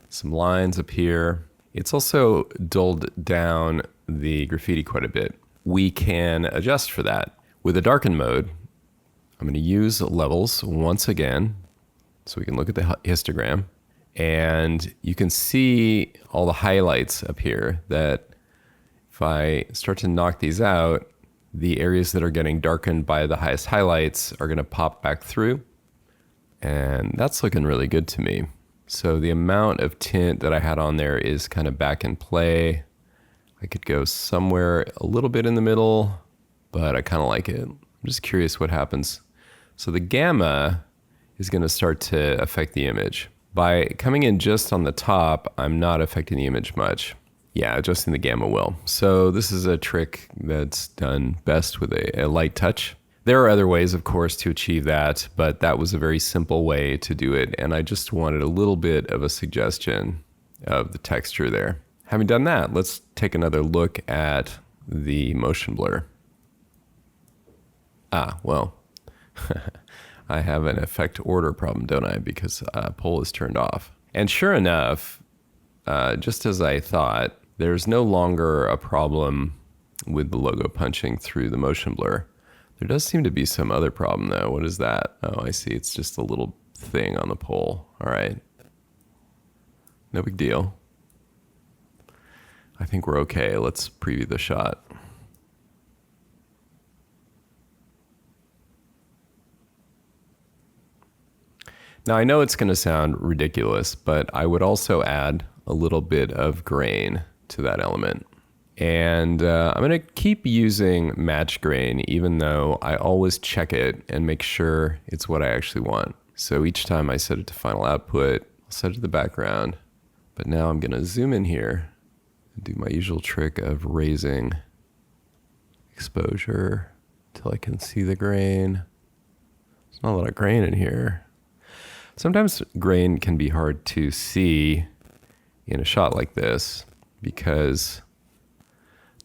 some lines appear. It's also dulled down the graffiti quite a bit. We can adjust for that. With the darken mode, I'm going to use levels once again so we can look at the histogram. And you can see all the highlights up here that if I start to knock these out, the areas that are getting darkened by the highest highlights are going to pop back through. And that's looking really good to me. So the amount of tint that I had on there is kind of back in play. I could go somewhere a little bit in the middle, but I kind of like it. I'm just curious what happens. So the gamma is going to start to affect the image. By coming in just on the top, I'm not affecting the image much. Yeah, adjusting the gamma will. So this is a trick that's done best with a light touch. There are other ways, of course, to achieve that, but that was a very simple way to do it. And I just wanted a little bit of a suggestion of the texture there. Having done that, let's take another look at the motion blur. Well, I have an effect order problem, don't I? Because pole is turned off. And sure enough, just as I thought, there's no longer a problem with the logo punching through the motion blur. There does seem to be some other problem though. What is that? Oh, I see. It's just a little thing on the pole. All right. No big deal. I think we're okay. Let's preview the shot. Now, I know it's going to sound ridiculous, but I would also add a little bit of grain to that element. And I'm going to keep using match grain, even though I always check it and make sure it's what I actually want. So each time I set it to final output, I'll set it to the background. But now I'm going to zoom in here and do my usual trick of raising exposure till I can see the grain. There's not a lot of grain in here. Sometimes grain can be hard to see in a shot like this because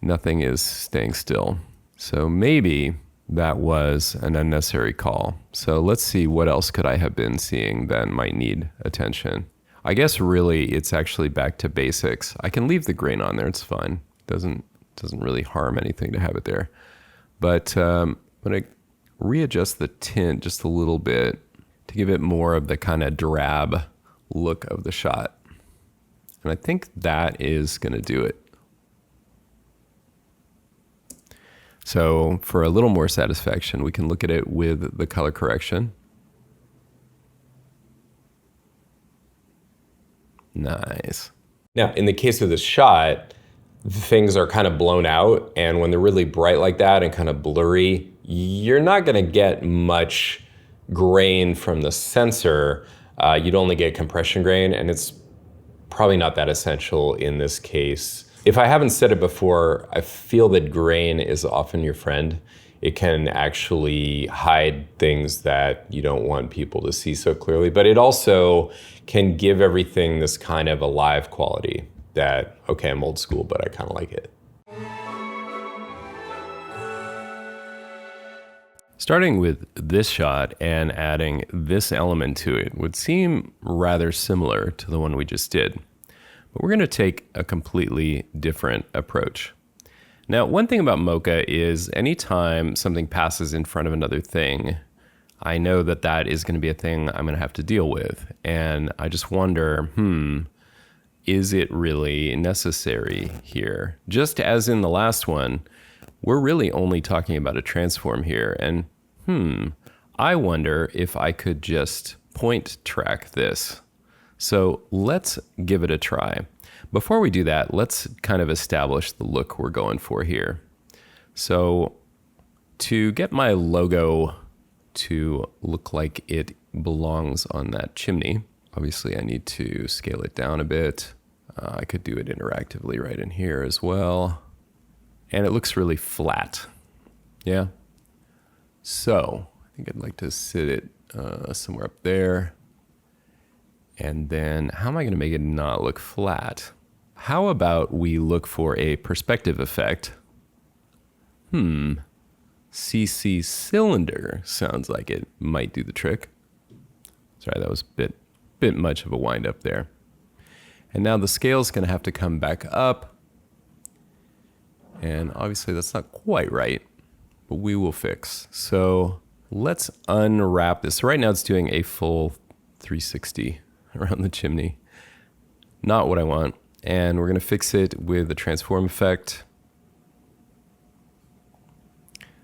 nothing is staying still. So maybe that was an unnecessary call. So let's see what else could I have been seeing that might need attention. I guess really it's actually back to basics. I can leave the grain on there, it's fine. Doesn't really harm anything to have it there. But I'm gonna readjust the tint just a little bit to give it more of the kind of drab look of the shot. And I think that is gonna do it. So for a little more satisfaction, we can look at it with the color correction. Nice. Now, in the case of this shot, things are kind of blown out, and when they're really bright like that and kind of blurry, you're not going to get much grain from the sensor. You'd only get compression grain, and it's probably not that essential in this case. If I haven't said it before, I feel that grain is often your friend. It can actually hide things that you don't want people to see so clearly, but it also can give everything this kind of alive quality that, okay, I'm old school, but I kind of like it. Starting with this shot and adding this element to it would seem rather similar to the one we just did. But we're going to take a completely different approach. Now, one thing about Mocha is anytime something passes in front of another thing, I know that that is going to be a thing I'm going to have to deal with. And I just wonder, is it really necessary here? Just as in the last one, we're really only talking about a transform here. And I wonder if I could just point track this. So let's give it a try. Before we do that, let's kind of establish the look we're going for here. So to get my logo to look like it belongs on that chimney, obviously I need to scale it down a bit. I could do it interactively right in here as well. And it looks really flat. Yeah. So I think I'd like to sit it somewhere up there. And then how am I going to make it not look flat? How about we look for a perspective effect? CC cylinder sounds like it might do the trick. Sorry, that was a bit much of a wind up there. And now the scale's going to have to come back up. And obviously that's not quite right, but we will fix. So let's unwrap this. So right now it's doing a full 360 around the chimney. Not what I want. And we're going to fix it with the transform effect,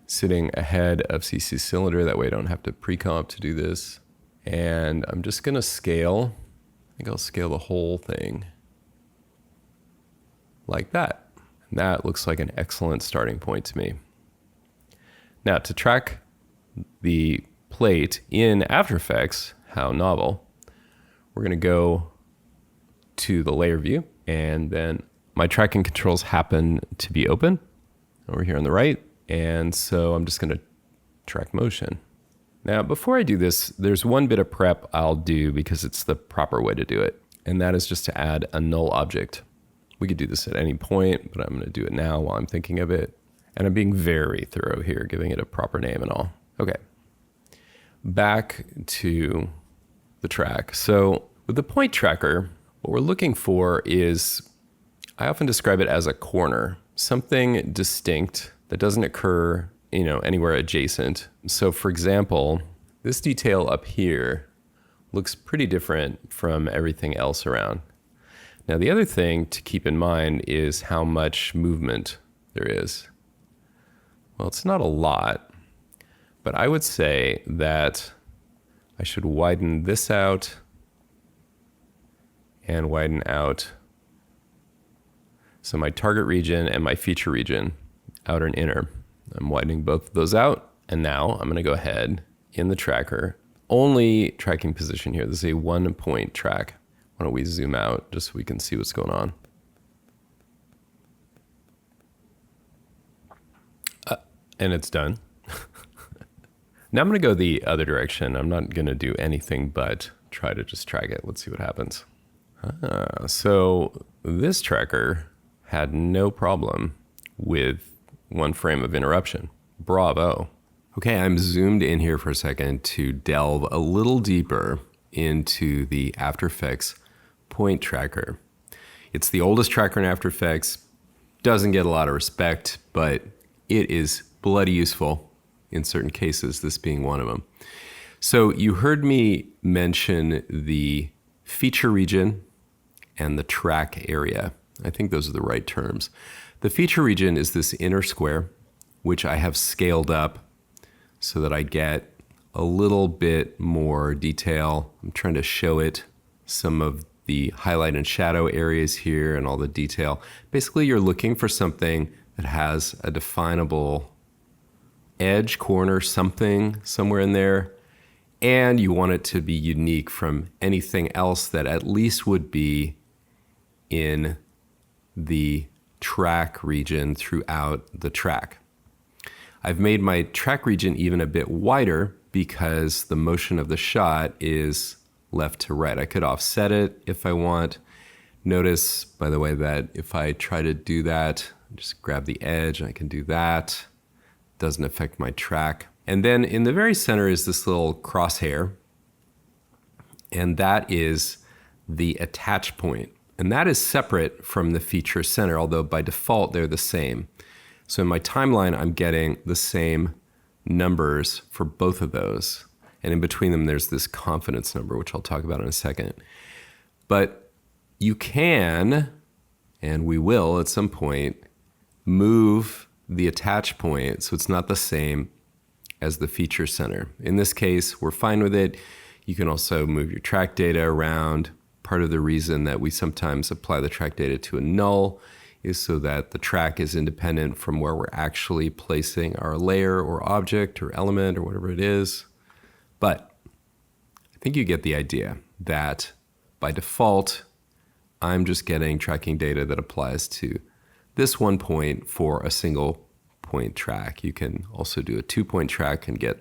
sitting ahead of CC cylinder. That way I don't have to pre-comp to do this. And I'm just going to scale. I think I'll scale the whole thing like that. And that looks like an excellent starting point to me. Now to track the plate in After Effects, how novel, we're going to go to the layer view, and then my tracking controls happen to be open over here on the right. And so I'm just going to track motion. Now, before I do this, there's one bit of prep I'll do because it's the proper way to do it. And that is just to add a null object. We could do this at any point, but I'm going to do it now while I'm thinking of it. And I'm being very thorough here, giving it a proper name and all. Okay. Back to the track. So with the point tracker, what we're looking for is, I often describe it as a corner, something distinct that doesn't occur, anywhere adjacent. So for example, this detail up here looks pretty different from everything else around. Now the other thing to keep in mind is how much movement there is. Well, it's not a lot, but I would say that I should widen this out and widen out. So my target region and my feature region, outer and inner. I'm widening both of those out. And now I'm gonna go ahead in the tracker, only tracking position here. This is a 1-point track. Why don't we zoom out just so we can see what's going on. And it's done. Now I'm gonna go the other direction. I'm not gonna do anything but try to just track it. Let's see what happens. So this tracker had no problem with 1 frame of interruption. Bravo. Okay, I'm zoomed in here for a second to delve a little deeper into the After Effects point tracker. It's the oldest tracker in After Effects, doesn't get a lot of respect, but it is bloody useful in certain cases, this being one of them. So you heard me mention the feature region and the track area. I think those are the right terms. The feature region is this inner square, which I have scaled up so that I get a little bit more detail. I'm trying to show it some of the highlight and shadow areas here and all the detail. Basically, you're looking for something that has a definable edge, corner, something somewhere in there, and you want it to be unique from anything else that at least would be in the track region throughout the track. I've made my track region even a bit wider because the motion of the shot is left to right. I could offset it if I want. Notice, by the way, that if I try to do that, just grab the edge and I can do that. Doesn't affect my track. And then in the very center is this little crosshair, and that is the attach point. And that is separate from the feature center, although by default they're the same. So in my timeline, I'm getting the same numbers for both of those. And in between them, there's this confidence number, which I'll talk about in a second. But you can, and we will at some point, move the attach point so it's not the same as the feature center. In this case, we're fine with it. You can also move your track data around. Part of the reason that we sometimes apply the track data to a null is so that the track is independent from where we're actually placing our layer or object or element or whatever it is. But I think you get the idea that by default, I'm just getting tracking data that applies to this 1 point for a single point track. You can also do a 2-point track and get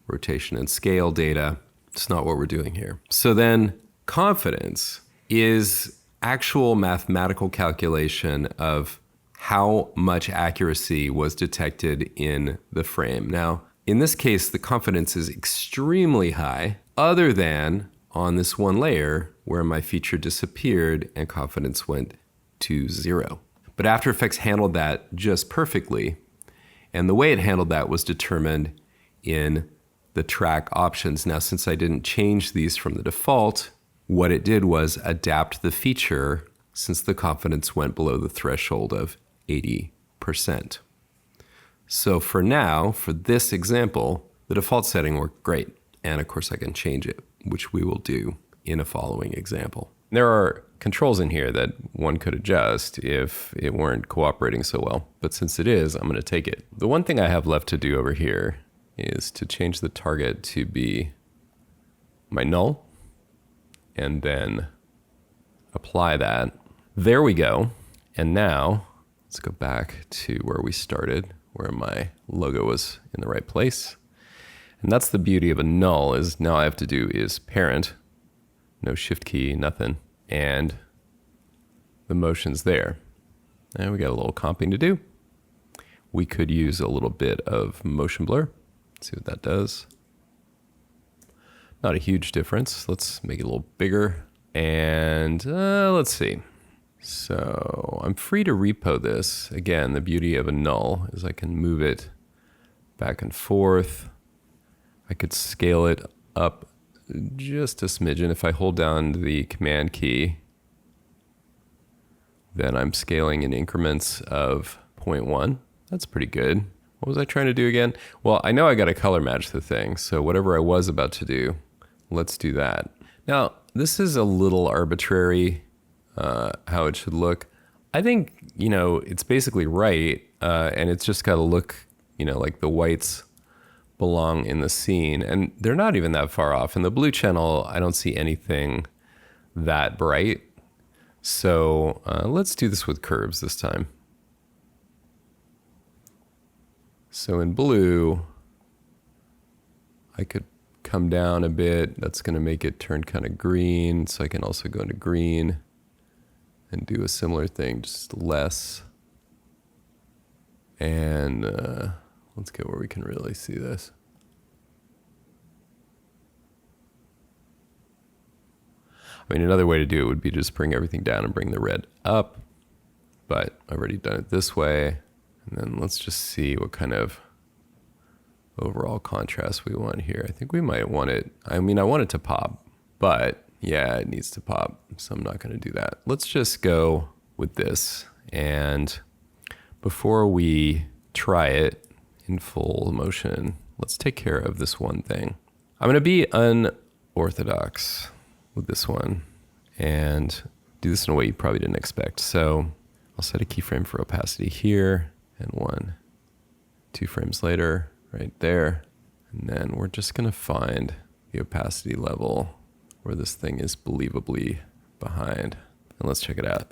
rotation and scale data. It's not what we're doing here. So then confidence is actual mathematical calculation of how much accuracy was detected in the frame. Now, in this case, the confidence is extremely high, other than on this one layer where my feature disappeared and confidence went to 0. But After Effects handled that just perfectly. And the way it handled that was determined in the track options. Now, since I didn't change these from the default, what it did was adapt the feature since the confidence went below the threshold of 80%. So for now, for this example, the default setting worked great. And of course I can change it, which we will do in a following example. There are controls in here that one could adjust if it weren't cooperating so well. But since it is, I'm going to take it. The one thing I have left to do over here is to change the target to be my null and then apply that. There we go. And now let's go back to where we started, where my logo was in the right place. And that's the beauty of a null, is now I have to do is parent, no shift key, nothing, and the motion's there. And we got a little comping to do. We could use a little bit of motion blur. Let's see what that does. Not a huge difference. Let's make it a little bigger. And let's see. So I'm free to repo this. Again, the beauty of a null is I can move it back and forth. I could scale it up just a smidgen. If I hold down the command key, then I'm scaling in increments of 0.1. That's pretty good. What was I trying to do again? Well, I know I got to color match the thing. So whatever I was about to do, let's do that. Now, this is a little arbitrary, how it should look. I think, it's basically right, and it's just got to look, like the whites belong in the scene, and they're not even that far off. In the blue channel, I don't see anything that bright. So let's do this with curves this time. So in blue, I could come down a bit. That's going to make it turn kind of green. So I can also go into green and do a similar thing, just less. And let's get where we can really see this. I mean, another way to do it would be just bring everything down and bring the red up, but I've already done it this way. And then let's just see what kind of overall contrast we want here. I think we might want it, I want it to pop, but yeah, it needs to pop, so I'm not gonna do that. Let's just go with this. And before we try it in full motion, let's take care of this one thing. I'm gonna be unorthodox with this one and do this in a way you probably didn't expect. So I'll set a keyframe for opacity here, and 1, 2 frames later, right there. And then we're just gonna find the opacity level where this thing is believably behind. And let's check it out.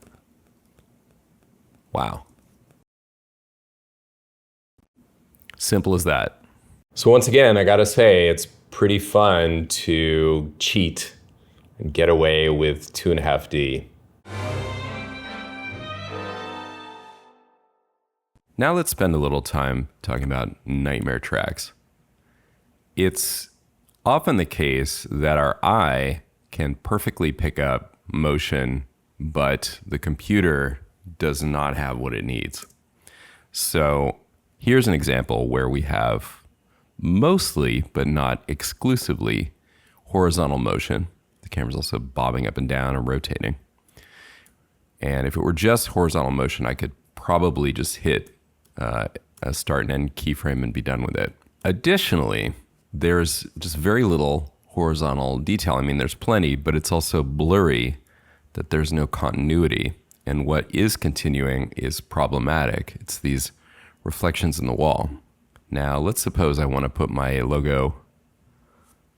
Wow. Simple as that. So once again, I gotta say, it's pretty fun to cheat and get away with 2.5D. Now let's spend a little time talking about nightmare tracks. It's often the case that our eye can perfectly pick up motion, but the computer does not have what it needs. So here's an example where we have mostly, but not exclusively, horizontal motion. The camera's also bobbing up and down and rotating. And if it were just horizontal motion, I could probably just hit a start and end keyframe and be done with it. Additionally, there's just very little horizontal detail. I mean, there's plenty, but it's also blurry that there's no continuity. And what is continuing is problematic. It's these reflections in the wall. Now, let's suppose I want to put my logo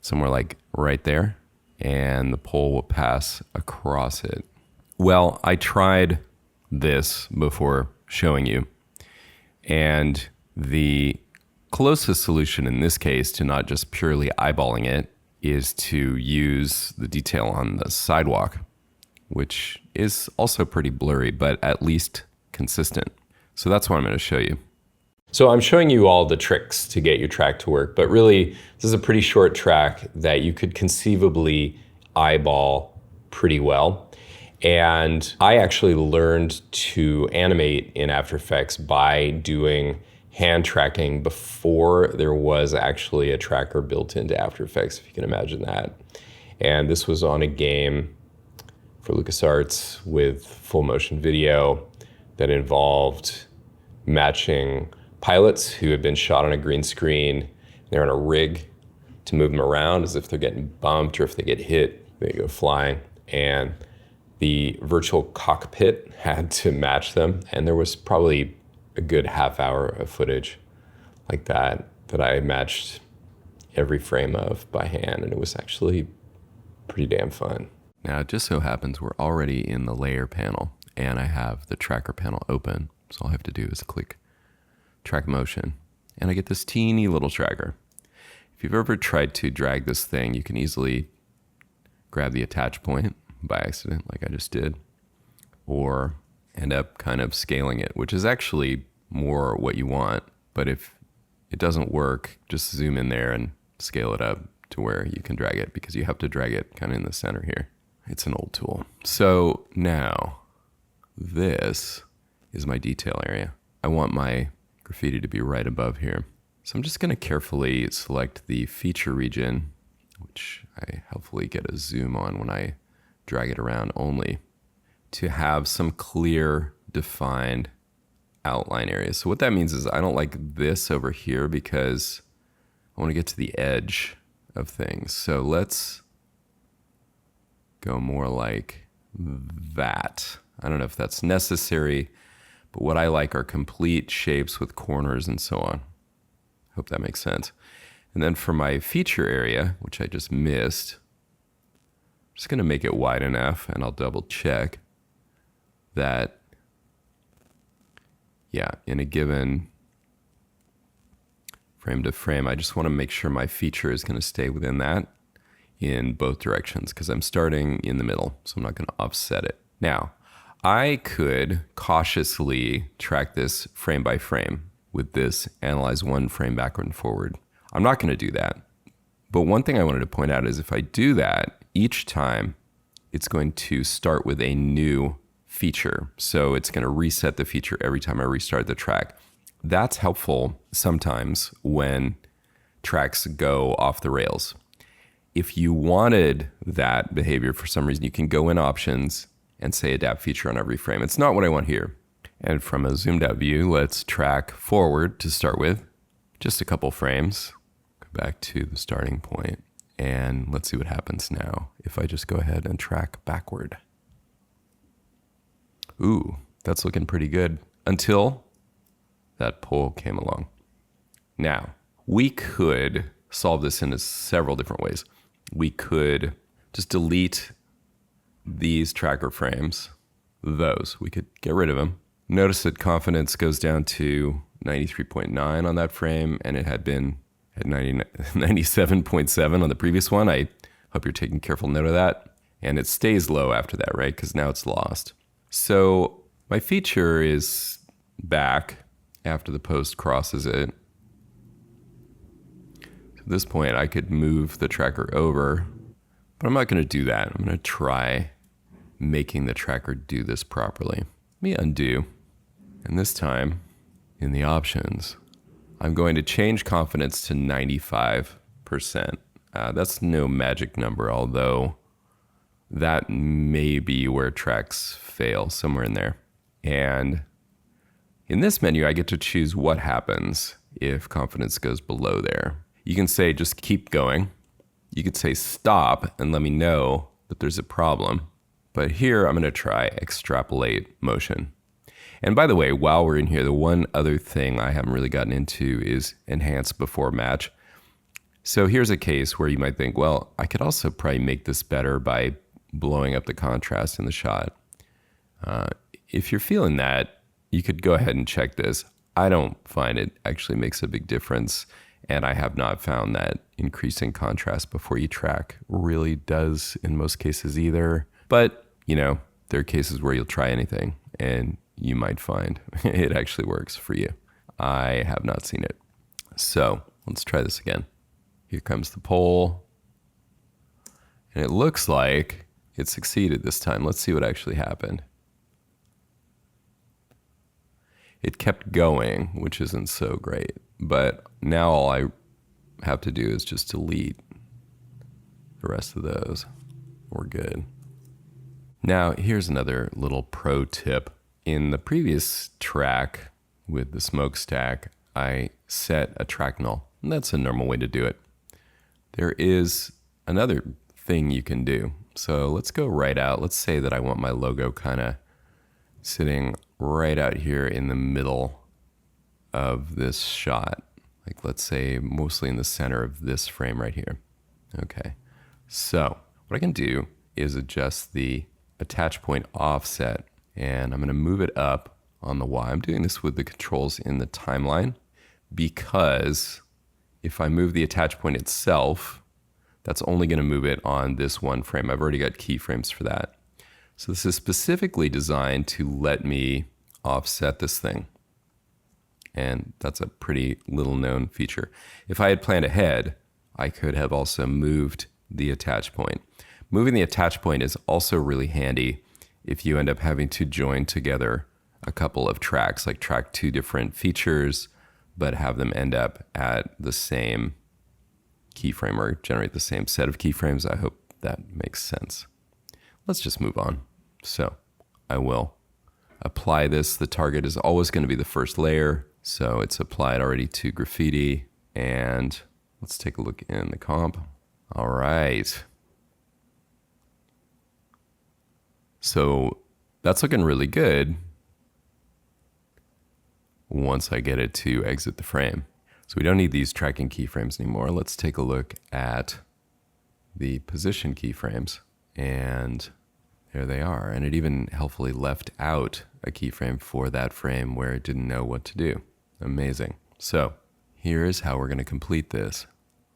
somewhere like right there, and the pole will pass across it. Well, I tried this before showing you, and the closest solution in this case to not just purely eyeballing it is to use the detail on the sidewalk, which is also pretty blurry, but at least consistent. So that's what I'm going to show you. So I'm showing you all the tricks to get your track to work, but really this is a pretty short track that you could conceivably eyeball pretty well. And I actually learned to animate in After Effects by doing hand tracking before there was actually a tracker built into After Effects, if you can imagine that. And this was on a game for LucasArts with full motion video that involved matching pilots who had been shot on a green screen. They're on a rig to move them around as if they're getting bumped, or if they get hit, they go flying. And the virtual cockpit had to match them. And there was probably a good half hour of footage like that I matched every frame of by hand. And it was actually pretty damn fun. Now, it just so happens we're already in the layer panel, and I have the tracker panel open. So all I have to do is click track motion, and I get this teeny little tracker. If you've ever tried to drag this thing, you can easily grab the attach point by accident, like I just did, or end up kind of scaling it, which is actually more what you want. But if it doesn't work, just zoom in there and scale it up to where you can drag it, because you have to drag it kind of in the center here. It's an old tool. So now this is my detail area. I want my graffiti to be right above here. So I'm just going to carefully select the feature region, which I hopefully get a zoom on when I drag it around only, to have some clear defined outline areas. So what that means is I don't like this over here because I want to get to the edge of things. So let's go more like that. I don't know if that's necessary, but what I like are complete shapes with corners and so on. Hope that makes sense. And then for my feature area, which I just missed, I'm just gonna make it wide enough, and I'll double check that, yeah, in a given frame to frame, I just wanna make sure my feature is gonna stay within that in both directions, because I'm starting in the middle, so I'm not gonna offset it. Now, I could cautiously track this frame by frame with this analyze one frame backward and forward. I'm not gonna do that. But one thing I wanted to point out is if I do that, each time it's going to start with a new feature. So it's gonna reset the feature every time I restart the track. That's helpful sometimes when tracks go off the rails. If you wanted that behavior for some reason, you can go in options and say adapt feature on every frame. It's not what I want here. And from a zoomed out view, let's track forward to start with. Just a couple frames. Go back to the starting point. And let's see what happens now if I just go ahead and track backward. Ooh, that's looking pretty good until that pole came along. Now, we could solve this in several different ways. We could just delete these tracker frames, those. We could get rid of them. Notice that confidence goes down to 93.9 on that frame, and it had been at 97.7 on the previous one. I hope you're taking careful note of that. And it stays low after that, right? Because now it's lost. So my feature is back after the post crosses it. At this point, I could move the tracker over, but I'm not going to do that. I'm going to try making the tracker do this properly. Let me undo. And this time, in the options, I'm going to change confidence to 95%. That's no magic number, although that may be where tracks fail, somewhere in there. And in this menu, I get to choose what happens if confidence goes below there. You can say, just keep going. You could say stop and let me know that there's a problem. But here, I'm gonna try extrapolate motion. And by the way, while we're in here, the one other thing I haven't really gotten into is enhance before match. So here's a case where you might think, well, I could also probably make this better by blowing up the contrast in the shot. If you're feeling that, you could go ahead and check this. I don't find it actually makes a big difference, and I have not found that increasing contrast before you track really does in most cases either. But, you know, there are cases where you'll try anything, and you might find it actually works for you. I have not seen it. So let's try this again. Here comes the pole. And it looks like it succeeded this time. Let's see what actually happened. It kept going, which isn't so great. But now all I have to do is just delete the rest of those. We're good. Now, here's another little pro tip. In the previous track with the smokestack, I set a track null. And that's a normal way to do it. There is another thing you can do. So let's go right out. Let's say that I want my logo kind of sitting right out here in the middle of this shot. Like let's say mostly in the center of this frame right here. Okay. So what I can do is adjust the attach point offset, and I'm going to move it up on the Y. I'm doing this with the controls in the timeline because if I move the attach point itself, that's only going to move it on this one frame. I've already got keyframes for that. So this is specifically designed to let me offset this thing. And that's a pretty little known feature. If I had planned ahead, I could have also moved the attach point. Moving the attach point is also really handy if you end up having to join together a couple of tracks, like track two different features, but have them end up at the same keyframe or generate the same set of keyframes. I hope that makes sense. Let's just move on. So I will apply this. The target is always going to be the first layer. So it's applied already to graffiti. And let's take a look in the comp. All right. So that's looking really good once I get it to exit the frame. So we don't need these tracking keyframes anymore. Let's take a look at the position keyframes, and there they are. And it even helpfully left out a keyframe for that frame where it didn't know what to do. Amazing. So here's how we're going to complete this.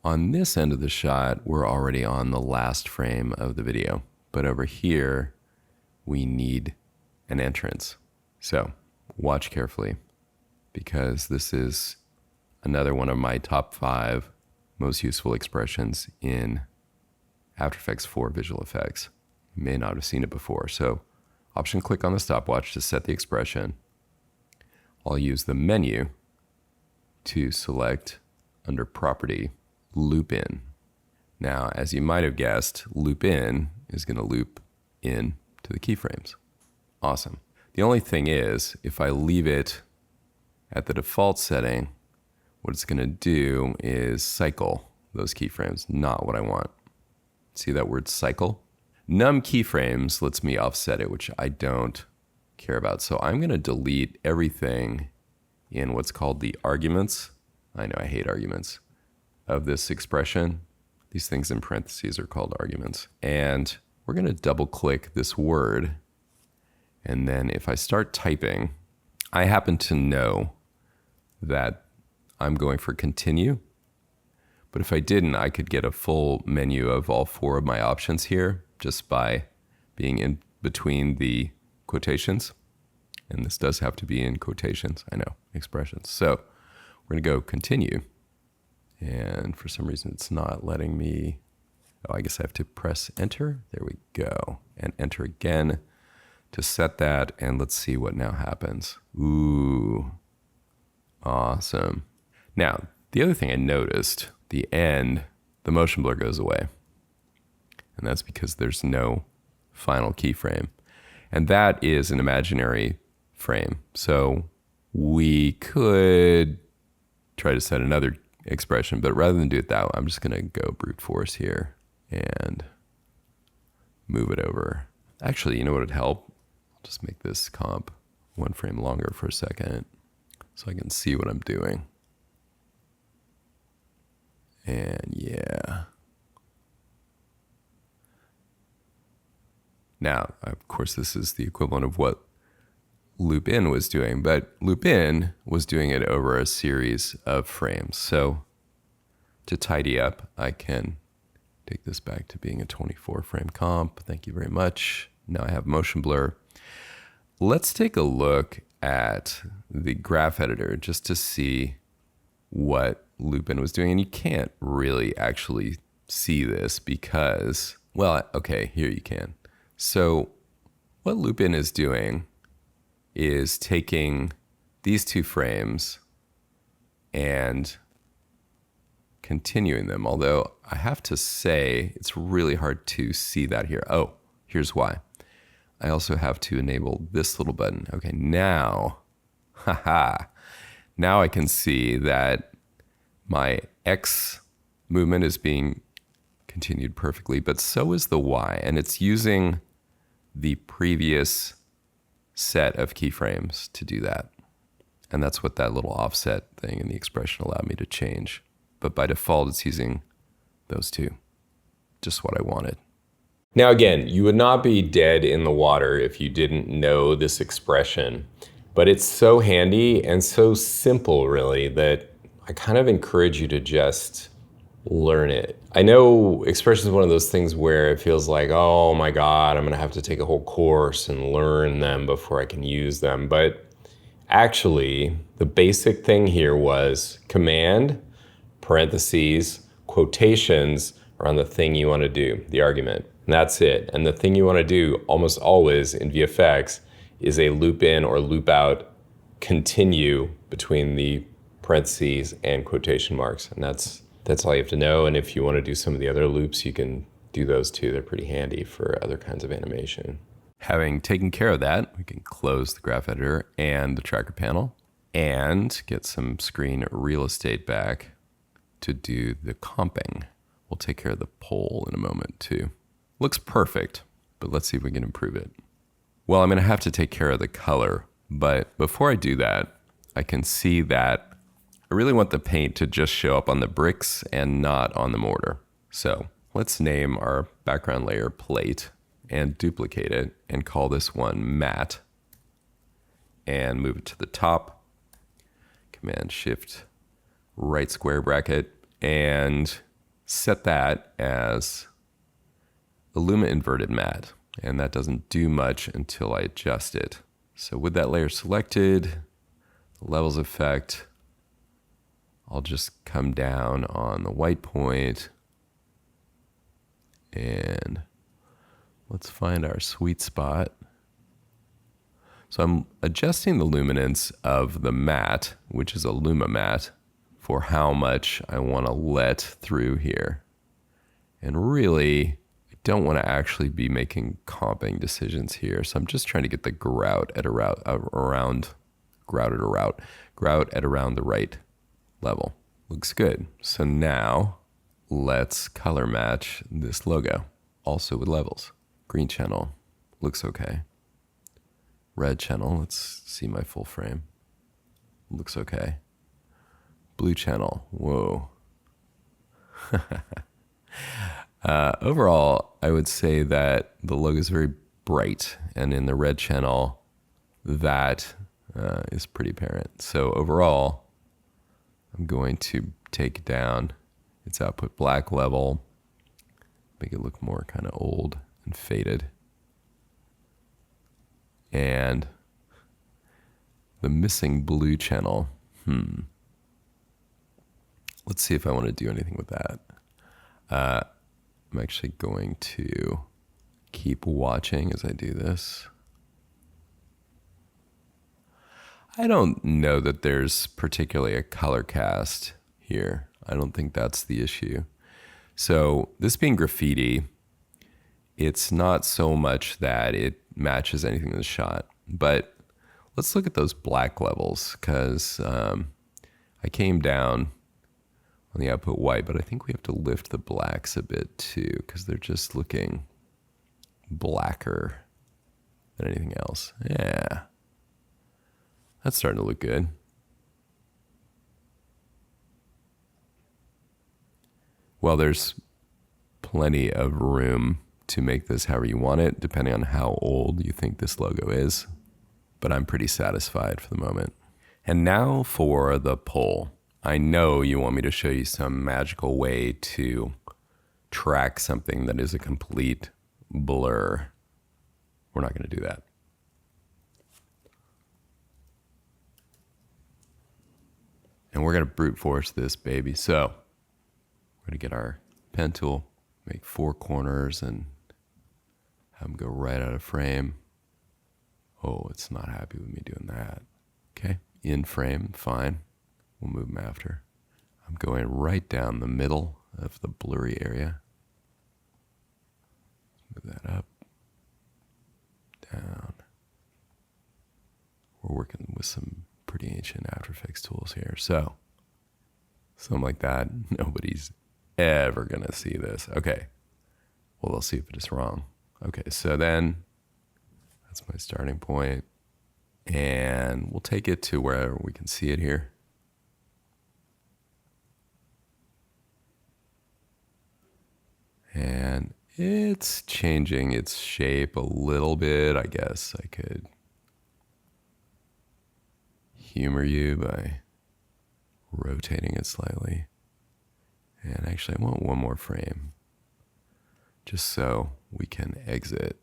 On this end of the shot, we're already on the last frame of the video, but over here, we need an entrance. So watch carefully, because this is another one of my top 5 most useful expressions in After Effects 4 visual effects. You may not have seen it before. So option click on the stopwatch to set the expression. I'll use the menu to select under property, loop in. Now, as you might have guessed, loop in is going to loop in to the keyframes. Awesome. The only thing is, if I leave it at the default setting, what it's going to do is cycle those keyframes, not what I want. See that word cycle? Num keyframes lets me offset it, which I don't care about. So I'm going to delete everything in what's called the arguments. I know I hate arguments of this expression. These things in parentheses are called arguments. And we're going to double click this word. And then if I start typing, I happen to know that I'm going for continue. But if I didn't, I could get a full menu of all 4 of my options here just by being in between the quotations. And this does have to be in quotations. I know, expressions. So we're going to go continue. And for some reason, it's not letting me. Oh, I guess I have to press enter. There we go. And enter again to set that. And let's see what now happens. Ooh, awesome. Now, the other thing I noticed, the end, the motion blur goes away. And that's because there's no final keyframe. And that is an imaginary frame. So we could try to set another expression, but rather than do it that way, I'm just going to go brute force here and move it over. Actually, you know what would help? I'll just make this comp 1 frame longer for a second so I can see what I'm doing. And yeah. Now, of course, this is the equivalent of what loop in was doing, but loop in was doing it over a series of frames. So to tidy up, I can take this back to being a 24 frame comp. Thank you very much. Now I have motion blur. Let's take a look at the graph editor just to see what loop in was doing. And you can't really actually see this because, well, okay, here you can. So what loop in is doing is taking these 2 frames and continuing them. Although I have to say it's really hard to see that here. Oh, here's why. I also have to enable this little button. Okay, now, now I can see that my X movement is being continued perfectly, but so is the Y, and it's using the previous set of keyframes to do that. And that's what that little offset thing in the expression allowed me to change. But by default, it's using those 2. Just what I wanted. Now again, you would not be dead in the water if you didn't know this expression, but it's so handy and so simple really that I kind of encourage you to just learn it. I know expression is one of those things where it feels like, oh my God, I'm gonna have to take a whole course and learn them before I can use them. But actually, the basic thing here was command, parentheses, quotations around the thing you wanna do, the argument. And that's it. And the thing you wanna do almost always in VFX is a loop in or loop out continue between the parentheses and quotation marks. And that's all you have to know. And if you want to do some of the other loops, you can do those too. They're pretty handy for other kinds of animation. Having taken care of that, we can close the graph editor and the tracker panel and get some screen real estate back to do the comping. We'll take care of the poll in a moment too. Looks perfect, but let's see if we can improve it. Well, I'm going to have to take care of the color, but before I do that, I can see that I really want the paint to just show up on the bricks and not on the mortar. So let's name our background layer plate and duplicate it and call this one matte and move it to the top. Command Shift right square bracket and set that as Illuma inverted matte. And that doesn't do much until I adjust it. So with that layer selected, the levels effect, I'll just come down on the white point and let's find our sweet spot. So I'm adjusting the luminance of the matte, which is a Luma matte, for how much I want to let through here. And really, I don't want to actually be making comping decisions here. So I'm just trying to get the grout at around the right level. Looks good. So now let's color match this logo, also with levels. Green channel looks okay. Red channel, let's see my full frame. Looks okay. Blue channel, whoa. Overall, I would say that the logo is very bright, and in the red channel, that is pretty apparent. So overall, I'm going to take down its output black level, make it look more kind of old and faded. And the missing blue channel, let's see if I want to do anything with that. I'm actually going to keep watching as I do this. I don't know that there's particularly a color cast here. I don't think that's the issue. So this being graffiti, it's not so much that it matches anything in the shot, but let's look at those black levels, because I came down on the output white, but I think we have to lift the blacks a bit too, because they're just looking blacker than anything else. Yeah, that's starting to look good. Well, there's plenty of room to make this however you want it, depending on how old you think this logo is. But I'm pretty satisfied for the moment. And now for the poll. I know you want me to show you some magical way to track something that is a complete blur. We're not going to do that. And we're going to brute force this baby. So we're going to get our pen tool, make 4 corners and have them go right out of frame. Oh, it's not happy with me doing that. Okay, in frame, fine. We'll move them after. I'm going right down the middle of the blurry area. Move that up, down. We're working with some pretty ancient After Effects tools here. So, something like that, nobody's ever gonna see this. Okay, well, they'll see if it is wrong. Okay, so then that's my starting point, and we'll take it to where we can see it here. And it's changing its shape a little bit. I guess I could humor you by rotating it slightly. And actually, I want one more frame, just so we can exit.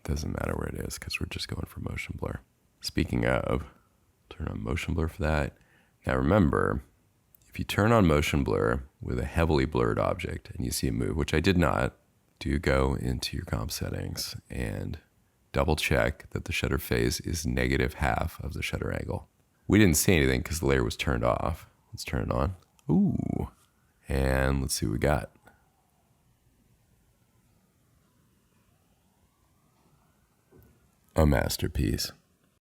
Doesn't matter where it is, because we're just going for motion blur. Speaking of, turn on motion blur for that. Now remember, if you turn on motion blur with a heavily blurred object and you see it move, which I did not, do go into your comp settings and double check that the shutter phase is -1/2 of the shutter angle. We didn't see anything because the layer was turned off. Let's turn it on. Ooh, and let's see what we got. A masterpiece.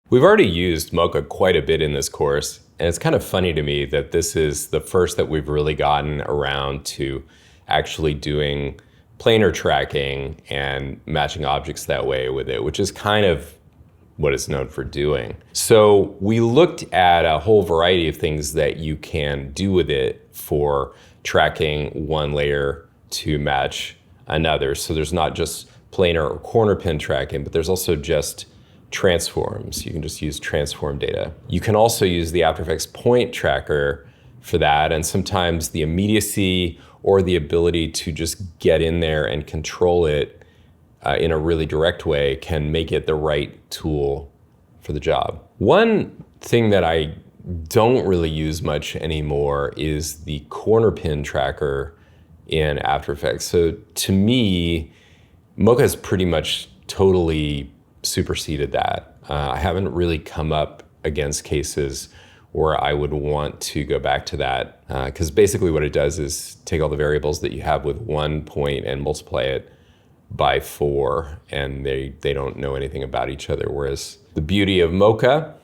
We've already used Mocha quite a bit in this course, and it's kind of funny to me that this is the first that we've really gotten around to actually doing planar tracking and matching objects that way with it, which is kind of what it's known for doing. So we looked at a whole variety of things that you can do with it for tracking one layer to match another. So there's not just planar or corner pin tracking, but there's also just transforms. You can just use transform data. You can also use the After Effects point tracker for that, and sometimes the immediacy or the ability to just get in there and control it in a really direct way can make it the right tool for the job. One thing that I don't really use much anymore is the corner pin tracker in After Effects. So to me, Mocha has pretty much totally superseded that. I haven't really come up against cases where I would want to go back to that, because basically what it does is take all the variables that you have with one point and multiply it by 4, and they don't know anything about each other. Whereas the beauty of Mocha,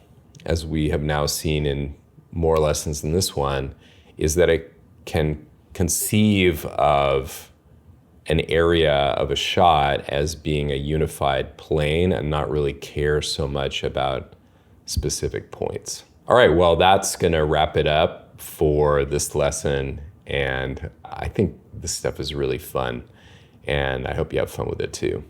as we have now seen in more lessons than this one, is that it can conceive of an area of a shot as being a unified plane and not really care so much about specific points. All right, well, that's gonna wrap it up for this lesson, and I think this stuff is really fun, and I hope you have fun with it too.